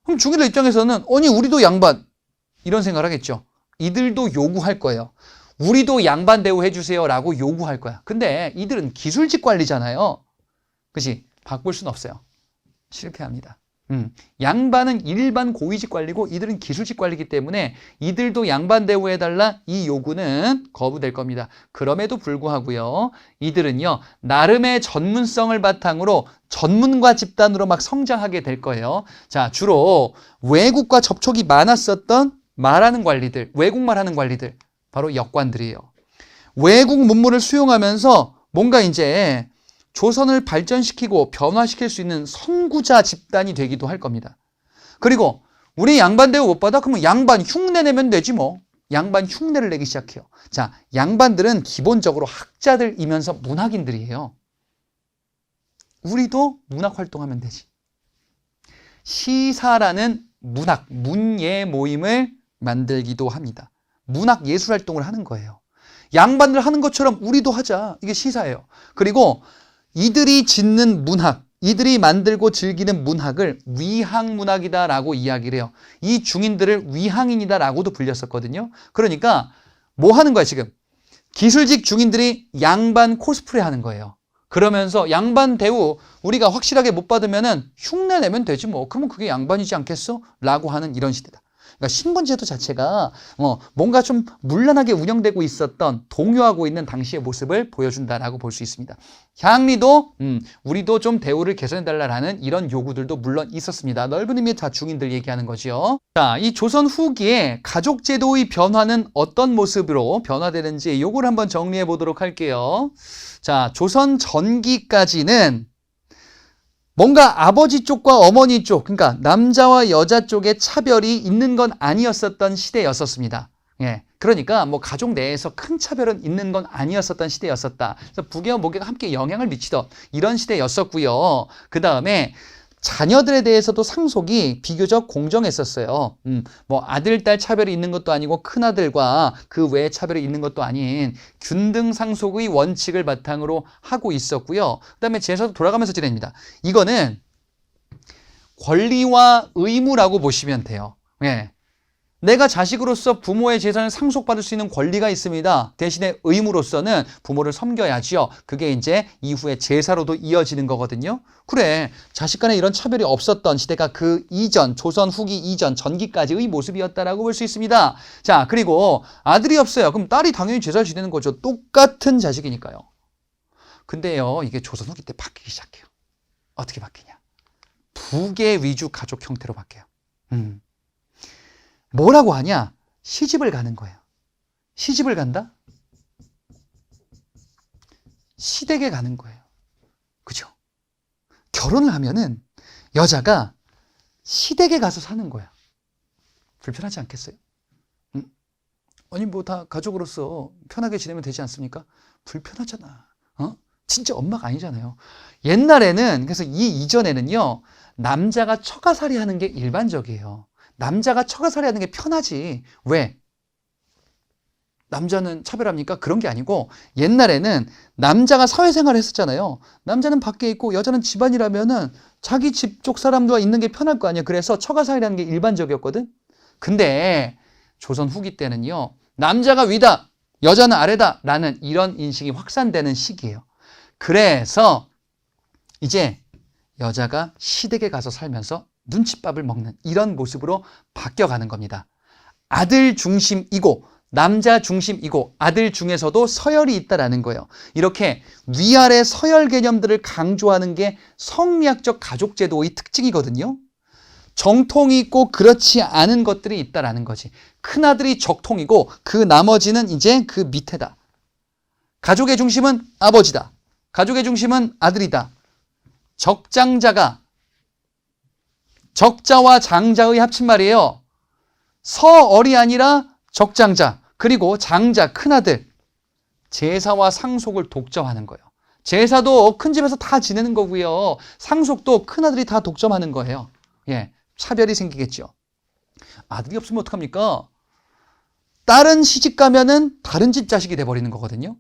그럼 중인들 입장에서는 아니 우리도 양반 이런 생각을 하겠죠. 이들도 요구할 거예요. 우리도 양반 대우 해주세요 라고 요구할 거야. 근데 이들은 기술직 관리잖아요. 그치? 바꿀 수는 없어요. 실패합니다. 양반은 일반 고위직 관리고 이들은 기술직 관리이기 때문에 이들도 양반 대우해달라 이 요구는 거부될 겁니다. 그럼에도 불구하고요. 이들은요. 나름의 전문성을 바탕으로 전문가 집단으로 막 성장하게 될 거예요. 자, 주로 외국과 접촉이 많았었던 말하는 관리들, 외국말 하는 관리들 바로 역관들이에요. 외국 문물을 수용하면서 뭔가 이제 조선을 발전시키고 변화시킬 수 있는 선구자 집단이 되기도 할 겁니다. 그리고 우리 양반 대우 못 받아? 그러면 양반 흉내 내면 되지 뭐. 양반 흉내를 내기 시작해요. 자, 양반들은 기본적으로 학자들이면서 문학인들이에요. 우리도 문학 활동하면 되지. 시사라는 문학, 문예 모임을 만들기도 합니다. 문학 예술 활동을 하는 거예요. 양반들 하는 것처럼 우리도 하자. 이게 시사예요. 그리고 이들이 짓는 문학, 이들이 만들고 즐기는 문학을 위항문학이다라고 이야기를 해요. 이 중인들을 위항인이다라고도 불렸었거든요. 그러니까 뭐 하는 거야 지금? 기술직 중인들이 양반 코스프레 하는 거예요. 그러면서 양반 대우 우리가 확실하게 못 받으면은 흉내 내면 되지 뭐. 그러면 그게 양반이지 않겠어? 라고 하는 이런 시대다. 그러니까 신분제도 자체가 뭔가 좀 문란하게 운영되고 있었던 동요하고 있는 당시의 모습을 보여준다라고 볼 수 있습니다. 향리도 우리도 좀 대우를 개선해달라는 이런 요구들도 물론 있었습니다. 넓은 의미의 다 중인들 얘기하는 거죠. 자, 이 조선 후기에 가족제도의 변화는 어떤 모습으로 변화되는지 요걸 한번 정리해 보도록 할게요. 자, 조선 전기까지는 뭔가 아버지 쪽과 어머니 쪽, 그러니까 남자와 여자 쪽에 차별이 있는 건 아니었었던 시대였었습니다. 예. 그러니까 뭐 가족 내에서 큰 차별은 있는 건 아니었었던 시대였었다. 그래서 부계와 모계가 함께 영향을 미치던 이런 시대였었고요. 그 다음에 자녀들에 대해서도 상속이 비교적 공정했었어요. 뭐 아들, 딸 차별이 있는 것도 아니고 큰아들과 그 외에 차별이 있는 것도 아닌 균등 상속의 원칙을 바탕으로 하고 있었고요. 그 다음에 제사도 돌아가면서 지냅니다. 이거는 권리와 의무라고 보시면 돼요. 예. 내가 자식으로서 부모의 재산을 상속받을 수 있는 권리가 있습니다. 대신에 의무로서는 부모를 섬겨야지요. 그게 이제 이후에 제사로도 이어지는 거거든요. 그래, 자식 간에 이런 차별이 없었던 시대가 그 이전, 조선 후기 이전, 전기까지의 모습이었다라고 볼 수 있습니다. 자, 그리고 아들이 없어요. 그럼 딸이 당연히 제사를 지내는 거죠. 똑같은 자식이니까요. 근데요, 이게 조선 후기 때 바뀌기 시작해요. 어떻게 바뀌냐? 부계 위주 가족 형태로 바뀌어요. 뭐라고 하냐? 시집을 가는 거예요. 시집을 간다? 시댁에 가는 거예요. 그죠? 결혼을 하면은 여자가 시댁에 가서 사는 거야. 불편하지 않겠어요? 아니 뭐 다 가족으로서 편하게 지내면 되지 않습니까? 불편하잖아. 진짜 엄마가 아니잖아요. 옛날에는 그래서 이 이전에는요. 남자가 처가살이 하는 게 일반적이에요. 남자가 처가살이 하는 게 편하지. 왜? 남자는 차별합니까? 그런 게 아니고 옛날에는 남자가 사회생활을 했었잖아요. 남자는 밖에 있고 여자는 집안이라면은 자기 집 쪽 사람들과 있는 게 편할 거 아니에요. 그래서 처가살이라는 게 일반적이었거든. 근데 조선 후기 때는요. 남자가 위다, 여자는 아래다 라는 이런 인식이 확산되는 시기예요. 그래서 이제 여자가 시댁에 가서 살면서 눈칫밥을 먹는 이런 모습으로 바뀌어가는 겁니다. 아들 중심이고 남자 중심이고 아들 중에서도 서열이 있다라는 거예요. 이렇게 위아래 서열 개념들을 강조하는 게 성리학적 가족제도의 특징이거든요. 정통이 있고 그렇지 않은 것들이 있다라는 거지. 큰아들이 적통이고 그 나머지는 이제 그 밑에다. 가족의 중심은 아버지다. 가족의 중심은 아들이다. 적장자가 적자와 장자의 합친말이에요. 서얼이 아니라 적장자, 그리고 장자, 큰아들. 제사와 상속을 독점하는 거예요. 제사도 큰 집에서 다 지내는 거고요. 상속도 큰아들이 다 독점하는 거예요. 예, 차별이 생기겠죠. 아들이 없으면 어떡합니까? 딸은 시집 가면은 다른 집 자식이 돼버리는 거거든요.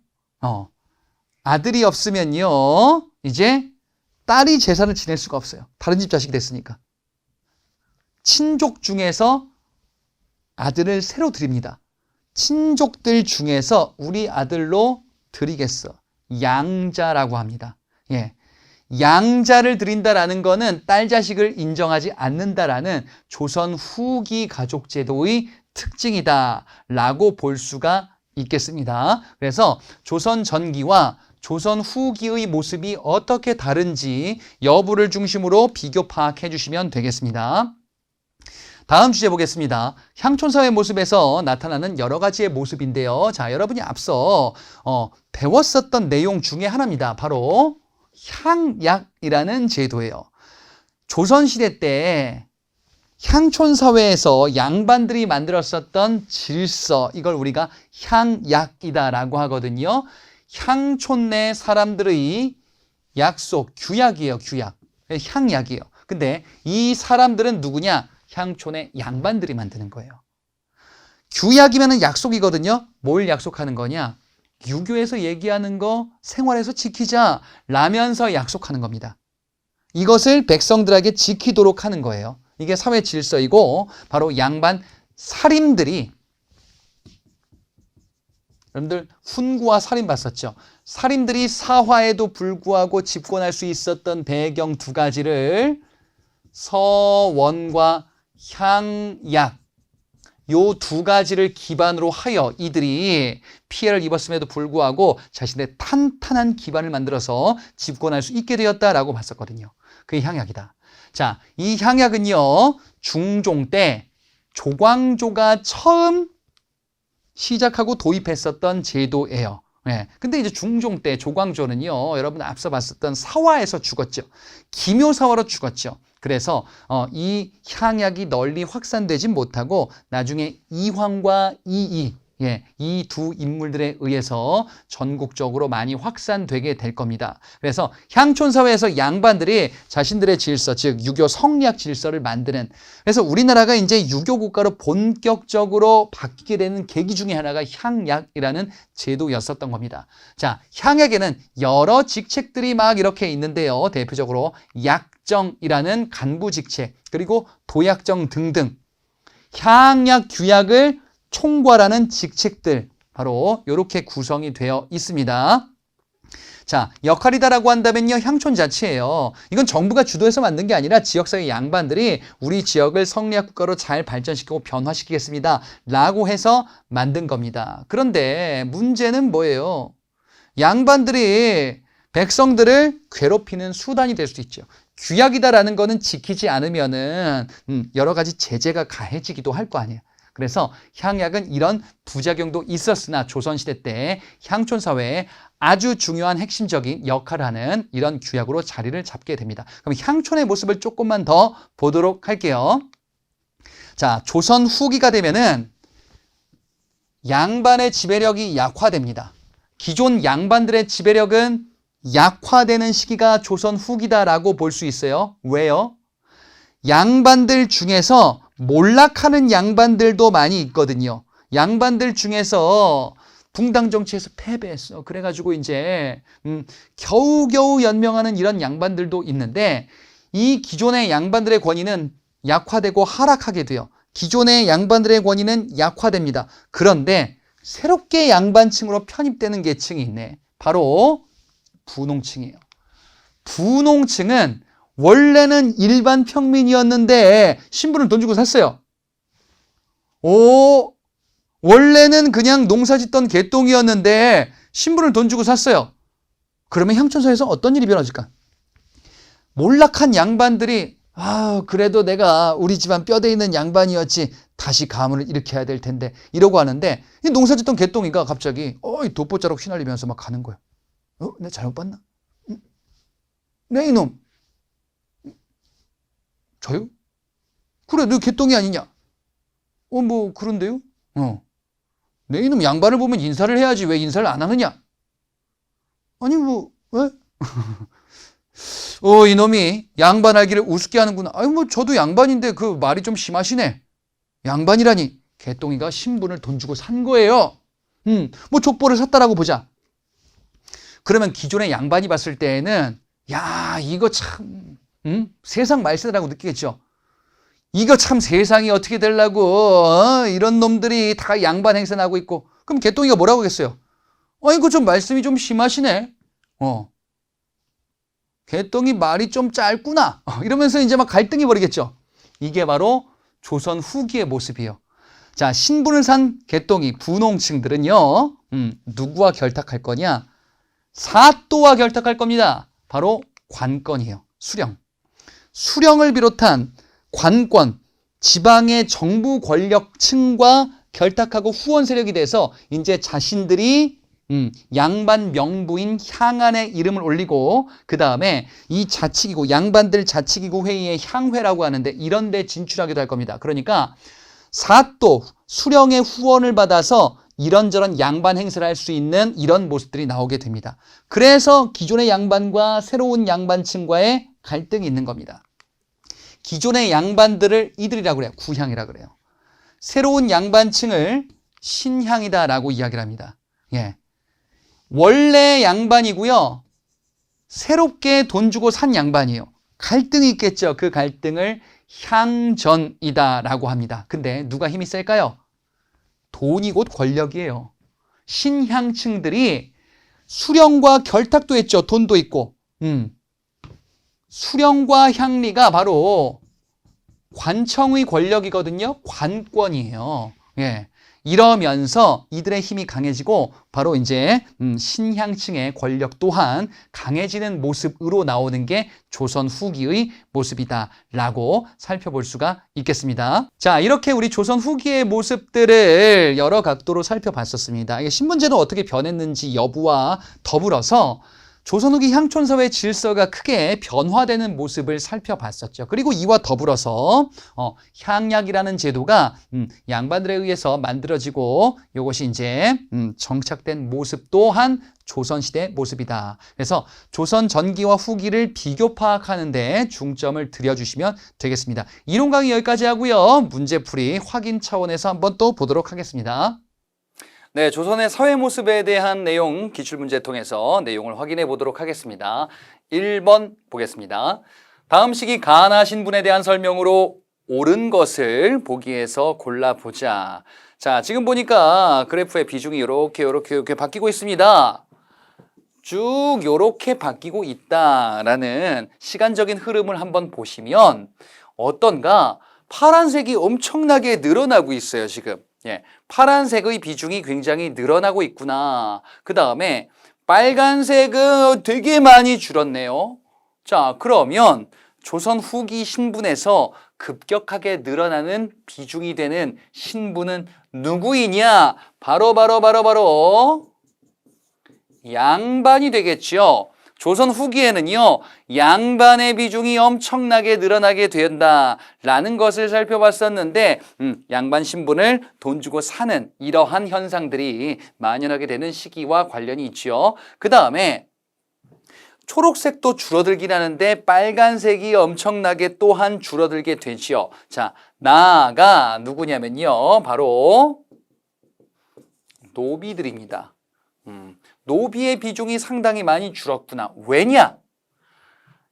아들이 없으면요, 이제 딸이 제사를 지낼 수가 없어요. 다른 집 자식이 됐으니까. 친족 중에서 아들을 새로 드립니다. 친족들 중에서 우리 아들로 드리겠어. 양자라고 합니다. 예. 양자를 드린다라는 거는 딸 자식을 인정하지 않는다라는 조선 후기 가족제도의 특징이다라고 볼 수가 있겠습니다. 그래서 조선 전기와 조선 후기의 모습이 어떻게 다른지 여부를 중심으로 비교 파악해 주시면 되겠습니다. 다음 주제 보겠습니다. 향촌사회 모습에서 나타나는 여러 가지의 모습인데요. 자, 여러분이 앞서 배웠었던 내용 중에 하나입니다. 바로 향약이라는 제도예요. 조선시대 때 향촌사회에서 양반들이 만들었었던 질서, 이걸 우리가 향약이다라고 하거든요. 향촌 내 사람들의 약속, 규약이에요. 규약. 향약이에요. 근데 이 사람들은 누구냐? 향촌의 양반들이 만드는 거예요. 규약이면 약속이거든요. 뭘 약속하는 거냐? 유교에서 얘기하는 거 생활에서 지키자 라면서 약속하는 겁니다. 이것을 백성들에게 지키도록 하는 거예요. 이게 사회 질서이고 바로 양반 살인들이, 여러분들 훈구와 살인 봤었죠? 살인들이 사화에도 불구하고 집권할 수 있었던 배경 두 가지를 서원과 향약, 요 두 가지를 기반으로 하여 이들이 피해를 입었음에도 불구하고 자신의 탄탄한 기반을 만들어서 집권할 수 있게 되었다라고 봤었거든요. 그게 향약이다. 자, 이 향약은요, 중종 때 조광조가 처음 시작하고 도입했었던 제도예요. 네. 근데 이제 중종 때 조광조는요, 여러분 앞서 봤었던 사화에서 죽었죠. 기묘사화로 죽었죠. 그래서 이 향약이 널리 확산되지 못하고 나중에 이황과 이이, 이 두 인물들에 의해서 전국적으로 많이 확산되게 될 겁니다. 그래서 향촌사회에서 양반들이 자신들의 질서, 즉 유교 성리학 질서를 만드는, 그래서 우리나라가 이제 유교 국가로 본격적으로 바뀌게 되는 계기 중에 하나가 향약이라는 제도였었던 겁니다. 자, 향약에는 여러 직책들이 막 이렇게 있는데요. 대표적으로 약정이라는 간부 직책, 그리고 도약정 등등 향약 규약을 총괄하는 직책들, 바로 이렇게 구성이 되어 있습니다. 자, 역할이다라고 한다면요, 향촌 자체예요. 이건 정부가 주도해서 만든 게 아니라 지역사회 양반들이 우리 지역을 성리학 국가로 잘 발전시키고 변화시키겠습니다 라고 해서 만든 겁니다. 그런데 문제는 뭐예요? 양반들이 백성들을 괴롭히는 수단이 될 수도 있죠. 규약이다라는 거는 지키지 않으면은 여러 가지 제재가 가해지기도 할 거 아니에요. 그래서 향약은 이런 부작용도 있었으나 조선시대 때 향촌사회에 아주 중요한 핵심적인 역할을 하는 이런 규약으로 자리를 잡게 됩니다. 그럼 향촌의 모습을 조금만 더 보도록 할게요. 자, 조선 후기가 되면은 양반의 지배력이 약화됩니다. 기존 양반들의 지배력은 약화되는 시기가 조선 후기다라고 볼 수 있어요. 왜요? 양반들 중에서 몰락하는 양반들도 많이 있거든요. 양반들 중에서 붕당 정치에서 패배했어. 그래가지고 이제 겨우겨우 연명하는 이런 양반들도 있는데, 이 기존의 양반들의 권위는 약화되고 하락하게 돼요. 기존의 양반들의 권위는 약화됩니다. 그런데 새롭게 양반층으로 편입되는 계층이 있네. 바로 분홍층이에요. 분홍층은 원래는 일반 평민이었는데 신분을 돈 주고 샀어요. 원래는 그냥 농사짓던 개똥이었는데 신분을 돈 주고 샀어요. 그러면 향촌사에서 어떤 일이 벌어질까? 몰락한 양반들이 그래도 내가 우리 집안 뼈대 있는 양반이었지, 다시 가문을 일으켜야 될 텐데 이러고 하는데, 이 농사짓던 개똥이가 갑자기 돋보자로 휘날리면서 막 가는 거야. 내가 잘못 봤나? 네 이놈, 저요? 그래, 너 개똥이 아니냐? 뭐 그런데요? 네 이놈, 양반을 보면 인사를 해야지 왜 인사를 안 하느냐? 아니 뭐 왜? 이놈이 양반 알기를 우습게 하는구나. 뭐 저도 양반인데 그 말이 좀 심하시네. 양반이라니. 개똥이가 신분을 돈 주고 산 거예요. 뭐 족보를 샀다라고 보자. 그러면 기존의 양반이 봤을 때에는 야, 이거 참 세상 말세다라고 느끼겠죠. 이거 참 세상이 어떻게 되려고 이런 놈들이 다 양반 행세하고 있고. 그럼 개똥이가 뭐라고 하겠어요? 이거 좀 말씀이 좀 심하시네. 개똥이 말이 좀 짧구나. 이러면서 이제 막 갈등이 벌이겠죠. 이게 바로 조선 후기의 모습이에요. 자, 신분을 산 개똥이 분홍층들은요, 누구와 결탁할 거냐? 사또와 결탁할 겁니다. 바로 관건이에요. 수령. 수령을 비롯한 관권, 지방의 정부 권력층과 결탁하고 후원 세력이 돼서 이제 자신들이 양반 명부인 향안의 이름을 올리고, 그 다음에 이 자치기구, 양반들 자치기구 회의의 향회라고 하는데 이런 데 진출하기도 할 겁니다. 그러니까 사또, 수령의 후원을 받아서 이런저런 양반 행세를 할 수 있는 이런 모습들이 나오게 됩니다. 그래서 기존의 양반과 새로운 양반층과의 갈등이 있는 겁니다. 기존의 양반들을 이들이라고 그래요. 구향이라고 그래요. 새로운 양반층을 신향이다라고 이야기를 합니다. 원래 양반이고요, 새롭게 돈 주고 산 양반이에요. 갈등이 있겠죠. 그 갈등을 향전이다라고 합니다. 근데 누가 힘이 셀까요? 돈이 곧 권력이에요. 신향층들이 수령과 결탁도 했죠. 돈도 있고. 수령과 향리가 바로 관청의 권력이거든요. 관권이에요. 이러면서 이들의 힘이 강해지고 바로 이제 신향층의 권력 또한 강해지는 모습으로 나오는 게 조선 후기의 모습이다라고 살펴볼 수가 있겠습니다. 자, 이렇게 우리 조선 후기의 모습들을 여러 각도로 살펴봤었습니다. 이게 신문제도 어떻게 변했는지 여부와 더불어서 조선 후기 향촌사회 질서가 크게 변화되는 모습을 살펴봤었죠. 그리고 이와 더불어서 향약이라는 제도가 양반들에 의해서 만들어지고 이것이 이제 정착된 모습 또한 조선시대 모습이다. 그래서 조선 전기와 후기를 비교 파악하는 데 중점을 들여주시면 되겠습니다. 이론 강의 여기까지 하고요. 문제풀이 확인 차원에서 한번 또 보도록 하겠습니다. 네, 조선의 사회 모습에 대한 내용 기출문제 통해서 내용을 확인해 보도록 하겠습니다. 1번 보겠습니다. 다음 시기 가한하신 분에 대한 설명으로 옳은 것을 보기에서 골라보자. 자, 지금 보니까 그래프의 비중이 이렇게 바뀌고 있습니다. 쭉 이렇게 바뀌고 있다라는 시간적인 흐름을 한번 보시면 어떤가? 파란색이 엄청나게 늘어나고 있어요, 지금. 예, 파란색의 비중이 굉장히 늘어나고 있구나. 그 다음에 빨간색은 되게 많이 줄었네요. 자, 그러면 조선 후기 신분에서 급격하게 늘어나는 비중이 되는 신분은 누구이냐? 바로 양반이 되겠죠. 조선 후기에는요, 양반의 비중이 엄청나게 늘어나게 된다라는 것을 살펴봤었는데 양반 신분을 돈 주고 사는 이러한 현상들이 만연하게 되는 시기와 관련이 있죠. 그 다음에 초록색도 줄어들긴 하는데 빨간색이 엄청나게 또한 줄어들게 되지요. 자, 나가 누구냐면요, 바로 노비들입니다. 노비의 비중이 상당히 많이 줄었구나. 왜냐?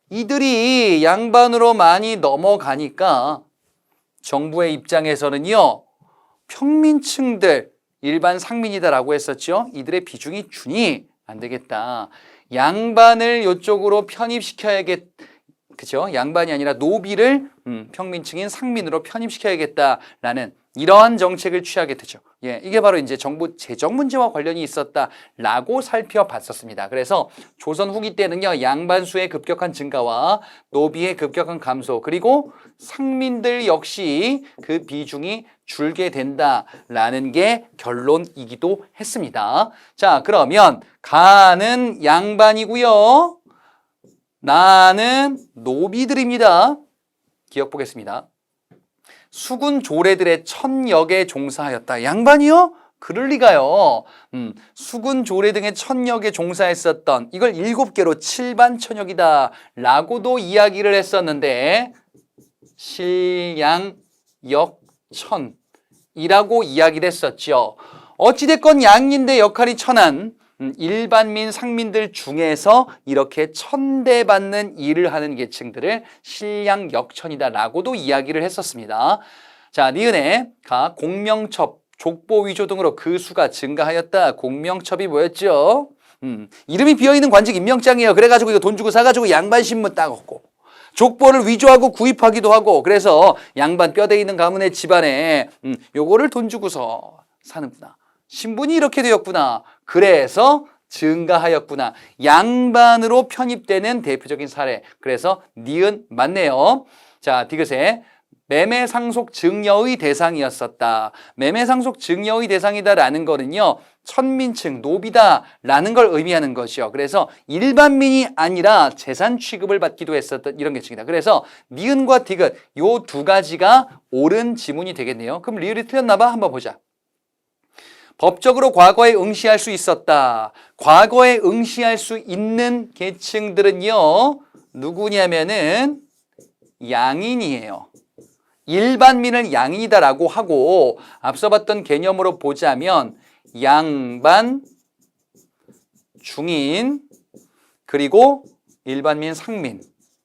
이들이 양반으로 많이 넘어가니까 정부의 입장에서는요, 평민층들, 일반 상민이다라고 했었죠. 이들의 비중이 주니 안 되겠다. 양반을 이쪽으로 편입시켜야겠, 그죠? 양반이 아니라 노비를 평민층인 상민으로 편입시켜야겠다라는 이러한 정책을 취하게 되죠. 예, 이게 바로 이제 정부 재정 문제와 관련이 있었다라고 살펴봤었습니다. 그래서 조선 후기 때는요, 양반 수의 급격한 증가와 노비의 급격한 감소, 그리고 상민들 역시 그 비중이 줄게 된다라는 게 결론이기도 했습니다. 자, 그러면 가는 양반이고요. 나는 노비들입니다. 기억 보겠습니다. 수군 조례들의 천역에 종사하였다. 양반이요? 그럴 리가요. 수군 조례 등의 천역에 종사했었던 이걸 7개로 7반천역이다 라고도 이야기를 했었는데 실양역천이라고 이야기를 했었죠. 어찌됐건 양인데 역할이 천한 일반민 상민들 중에서 이렇게 천대받는 일을 하는 계층들을 실양역천이다라고도 이야기를 했었습니다. 자, 니은에 가 공명첩, 족보 위조 등으로 그 수가 증가하였다. 공명첩이 뭐였죠? 이름이 비어있는 관직 임명장이에요. 그래가지고 이거 돈 주고 사가지고 양반 신문 따갖고 족보를 위조하고 구입하기도 하고, 그래서 양반 뼈대 있는 가문의 집안에 요거를 돈 주고서 사는구나. 신분이 이렇게 되었구나. 그래서 증가하였구나. 양반으로 편입되는 대표적인 사례. 그래서 니은 맞네요. 자, 디귿에 매매상속 증여의 대상이었었다. 매매상속 증여의 대상이다라는 거는요, 천민층, 노비다라는 걸 의미하는 것이요. 그래서 일반민이 아니라 재산 취급을 받기도 했었던 이런 계층이다. 그래서 니은과 디귿 요 두 가지가 옳은 지문이 되겠네요. 그럼 리을이 틀렸나 봐? 한번 보자. 법적으로 과거에 응시할 수 있었다. 과거에 응시할 수 있는 계층들은요, 누구냐면은 양인이에요. 일반민을 양인이다라고 하고, 앞서 봤던 개념으로 보자면 양반, 중인, 그리고 일반민, 상민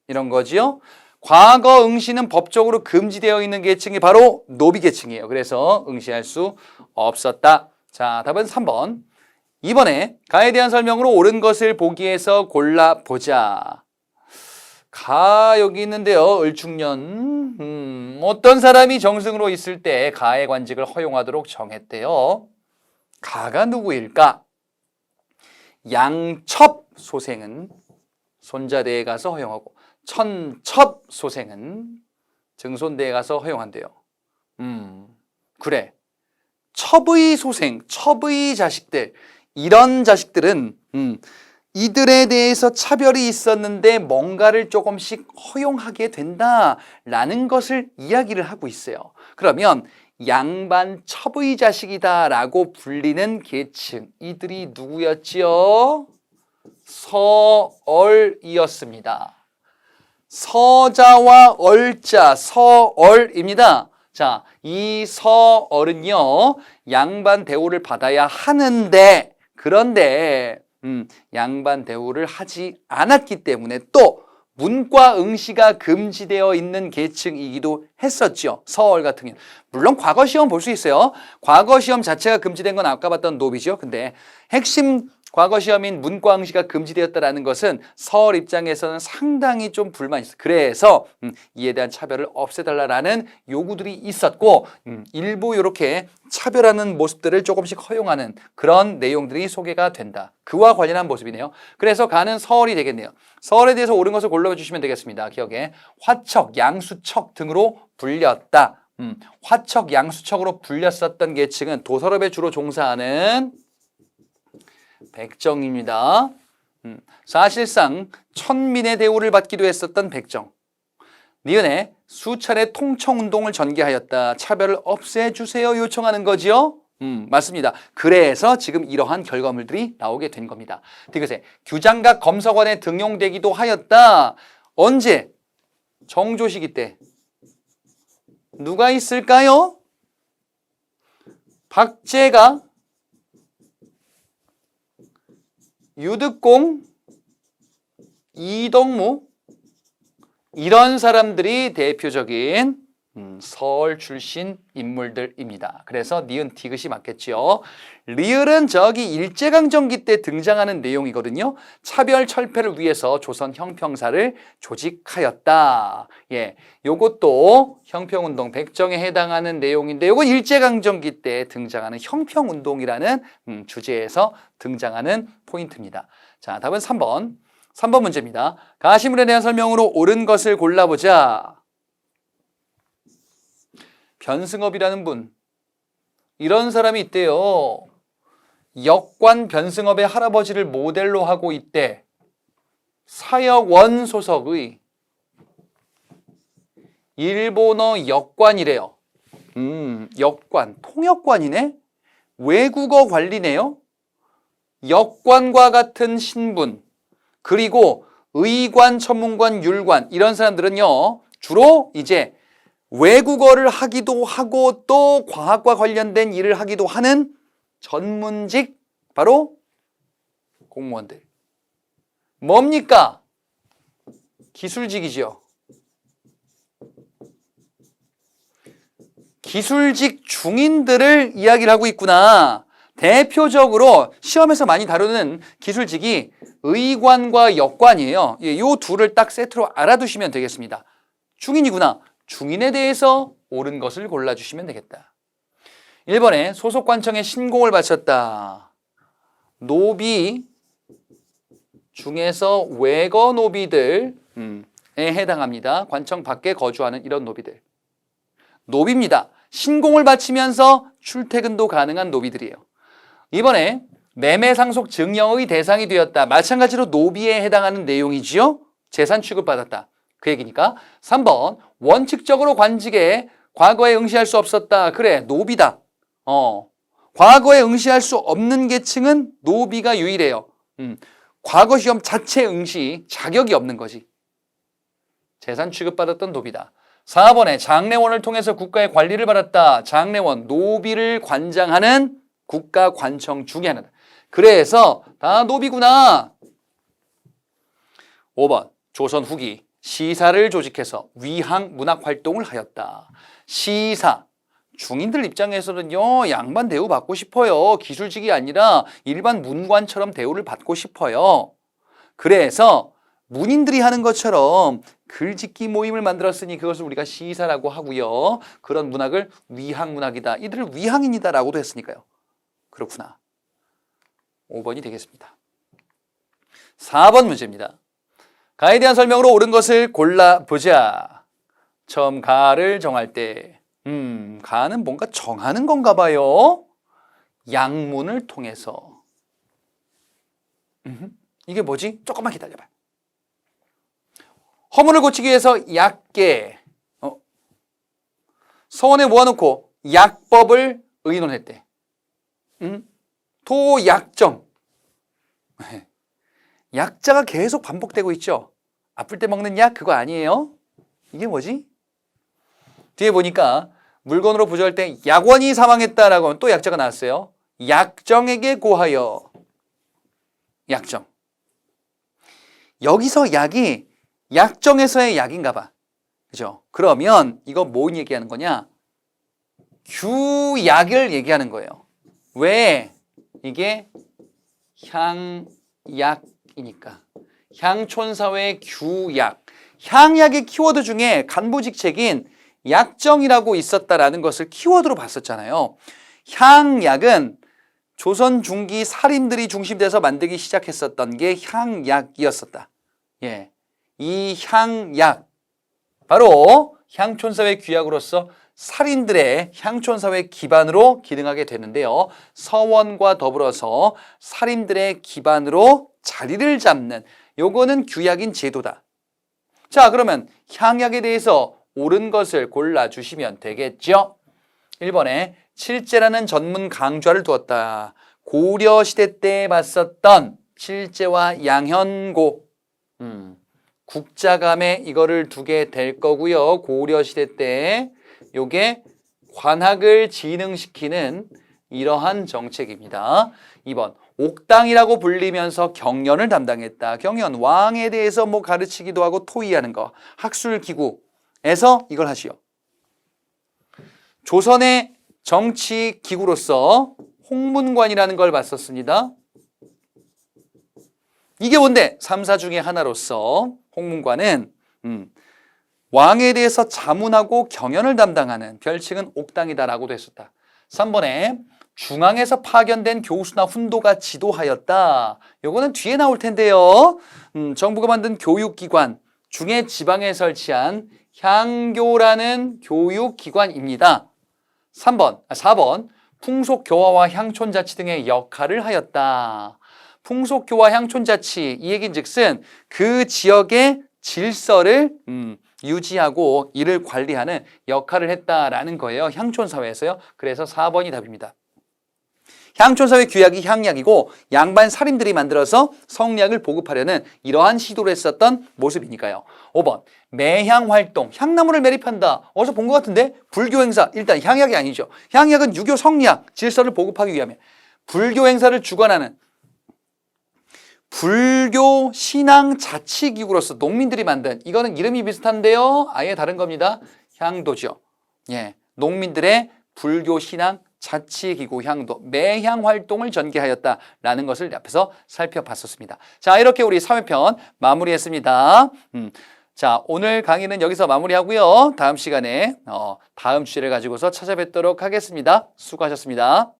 이런 거지요. 과거 응시는 법적으로 금지되어 있는 계층이 바로 노비 계층이에요. 그래서 응시할 수 없었다. 자, 답은 3번. 이번에 가에 대한 설명으로 옳은 것을 보기에서 골라보자. 가 여기 있는데요. 을중년. 어떤 사람이 정승으로 있을 때 가의 관직을 허용하도록 정했대요. 가가 누구일까? 양첩 소생은 손자대에 가서 허용하고, 천첩 소생은 증손대에 가서 허용한대요. 그래. 첩의 소생, 첩의 자식들, 이런 자식들은 이들에 대해서 차별이 있었는데 뭔가를 조금씩 허용하게 된다라는 것을 이야기를 하고 있어요. 그러면 양반첩의 자식이다라고 불리는 계층, 이들이 누구였지요? 서얼이었습니다. 서자와 얼자, 서얼입니다. 자, 이 서얼은요, 양반 대우를 받아야 하는데, 그런데 양반 대우를 하지 않았기 때문에 또 문과 응시가 금지되어 있는 계층이기도 했었죠. 서얼 같은 경우. 물론 과거 시험 볼 수 있어요. 과거 시험 자체가 금지된 건 아까 봤던 노비죠. 근데 핵심 과거 시험인 문과 응시가 금지되었다는 것은 서얼 입장에서는 상당히 좀 불만이 있어요. 그래서 이에 대한 차별을 없애달라는 요구들이 있었고 일부 이렇게 차별하는 모습들을 조금씩 허용하는 그런 내용들이 소개가 된다. 그와 관련한 모습이네요. 그래서 가는 서얼이 되겠네요. 서얼에 대해서 옳은 것을 골라주시면 되겠습니다. 기억에 화척, 양수척 등으로 불렸다. 화척, 양수척으로 불렸었던 계층은 도서rob에 주로 종사하는 백정입니다. 사실상 천민의 대우를 받기도 했었던 백정. 니은에 수차례 통청운동을 전개하였다. 차별을 없애주세요 요청하는 거지요. 맞습니다. 그래서 지금 이러한 결과물들이 나오게 된 겁니다. 디귿에 규장각 검사관에 등용되기도 하였다. 언제? 정조 시기 때. 누가 있을까요? 박제가, 유득공, 이덕무 이런 사람들이 대표적인 서얼 출신 인물들입니다. 그래서 니은 디귿이 맞겠죠. 리을은 저기 일제강점기 때 등장하는 내용이거든요. 차별 철폐를 위해서 조선 형평사를 조직하였다. 예, 요것도 형평운동 백정에 해당하는 내용인데 요건 일제강점기 때 등장하는 형평운동이라는 주제에서 등장하는 포인트입니다. 자, 답은 3번. 3번 문제입니다. 가시물에 대한 설명으로 옳은 것을 골라보자. 변승업이라는 분, 이런 사람이 있대요. 역관 변승업의 할아버지를 모델로 하고 있대. 사역원 소속의 일본어 역관이래요. 역관, 통역관이네? 외국어 관리네요? 역관과 같은 신분, 그리고 의관, 천문관, 율관 이런 사람들은요, 주로 이제 외국어를 하기도 하고 또 과학과 관련된 일을 하기도 하는 전문직, 바로 공무원들. 뭡니까? 기술직이죠. 기술직 중인들을 이야기를 하고 있구나. 대표적으로 시험에서 많이 다루는 기술직이 의관과 역관이에요. 이 둘을 딱 세트로 알아두시면 되겠습니다. 중인이구나. 중인에 대해서 옳은 것을 골라주시면 되겠다. 1번에 소속관청에 신공을 바쳤다. 노비 중에서 외거 노비들에 해당합니다. 관청 밖에 거주하는 이런 노비들. 노비입니다. 신공을 바치면서 출퇴근도 가능한 노비들이에요. 이번에 매매상속 증여의 대상이 되었다. 마찬가지로 노비에 해당하는 내용이지요. 재산 취급받았다. 그 얘기니까 3번 원칙적으로 관직에 과거에 응시할 수 없었다. 그래, 노비다. 과거에 응시할 수 없는 계층은 노비가 유일해요. 과거 시험 자체 응시 자격이 없는 거지. 재산 취급받았던 노비다. 4번에 장례원을 통해서 국가의 관리를 받았다. 장례원, 노비를 관장하는 국가관청 중에 하나다. 그래서 다 노비구나. 5번 조선 후기 시사를 조직해서 위항 문학활동을 하였다. 시사, 중인들 입장에서는요, 양반 대우 받고 싶어요. 기술직이 아니라 일반 문관처럼 대우를 받고 싶어요. 그래서 문인들이 하는 것처럼 글짓기 모임을 만들었으니 그것을 우리가 시사라고 하고요. 그런 문학을 위항문학이다. 이들을 위항인이다라고도 했으니까요. 그렇구나. 5번이 되겠습니다. 4번 문제입니다. 가에 대한 설명으로 옳은 것을 골라보자. 처음 가를 정할 때 가는 뭔가 정하는 건가 봐요. 양문을 통해서. 이게 뭐지? 조금만 기다려봐. 허물을 고치기 위해서 약계, 서원에 모아놓고 약법을 의논했대. 도약정. 약자가 계속 반복되고 있죠. 아플 때 먹는 약 그거 아니에요? 이게 뭐지? 뒤에 보니까 물건으로 부조할 때 약원이 사망했다라고 하면 또 약자가 나왔어요. 약정에게 고하여. 약정. 여기서 약이 약정에서의 약인가 봐. 그죠? 그러면 이거 뭐 얘기하는 거냐? 규약을 얘기하는 거예요. 왜? 이게 향약이니까. 향촌사회 규약. 향약의 키워드 중에 간부직책인 약정이라고 있었다라는 것을 키워드로 봤었잖아요. 향약은 조선 중기 사림들이 중심돼서 만들기 시작했었던 게 향약이었었다. 예, 이 향약 바로 향촌사회 규약으로서 살인들의 향촌사회 기반으로 기능하게 되는데요. 서원과 더불어서 살인들의 기반으로 자리를 잡는 요거는 규약인 제도다. 자, 그러면 향약에 대해서 옳은 것을 골라주시면 되겠죠. 1번에 칠제라는 전문 강좌를 두었다. 고려시대 때 봤었던 칠제와 양현고 국자감에 이거를 두게 될 거고요. 고려시대 때 요게 관학을 진흥시키는 이러한 정책입니다. 2번 옥당이라고 불리면서 경연을 담당했다. 경연, 왕에 대해서 뭐 가르치기도 하고 토의하는 거, 학술기구에서 이걸 하시오. 조선의 정치 기구로서 홍문관이라는 걸 봤었습니다. 이게 뭔데? 3사 중에 하나로서 홍문관은 왕에 대해서 자문하고 경연을 담당하는 별칭은 옥당이다라고도 했었다. 3번에 중앙에서 파견된 교수나 훈도가 지도하였다. 요거는 뒤에 나올 텐데요. 정부가 만든 교육기관 중에 지방에 설치한 향교라는 교육기관입니다. 4번 풍속교화와 향촌자치 등의 역할을 하였다. 풍속교화 향촌자치 이 얘기인즉슨 그 지역의 질서를 유지하고 이를 관리하는 역할을 했다라는 거예요. 향촌사회에서요. 그래서 4번이 답입니다. 향촌사회 규약이 향약이고 양반 살인들이 만들어서 성리학을 보급하려는 이러한 시도를 했었던 모습이니까요. 5번 매향활동, 향나무를 매립한다. 어디서 본 것 같은데? 불교 행사, 일단 향약이 아니죠. 향약은 유교 성리학, 질서를 보급하기 위함에 불교 행사를 주관하는 불교 신앙 자치기구로서 농민들이 만든, 이거는 이름이 비슷한데요. 아예 다른 겁니다. 향도죠. 예, 농민들의 불교 신앙 자치기구 향도, 매향 활동을 전개하였다라는 것을 앞에서 살펴봤었습니다. 자, 이렇게 우리 사회편 마무리했습니다. 자, 오늘 강의는 여기서 마무리하고요. 다음 시간에 다음 주제를 가지고서 찾아뵙도록 하겠습니다. 수고하셨습니다.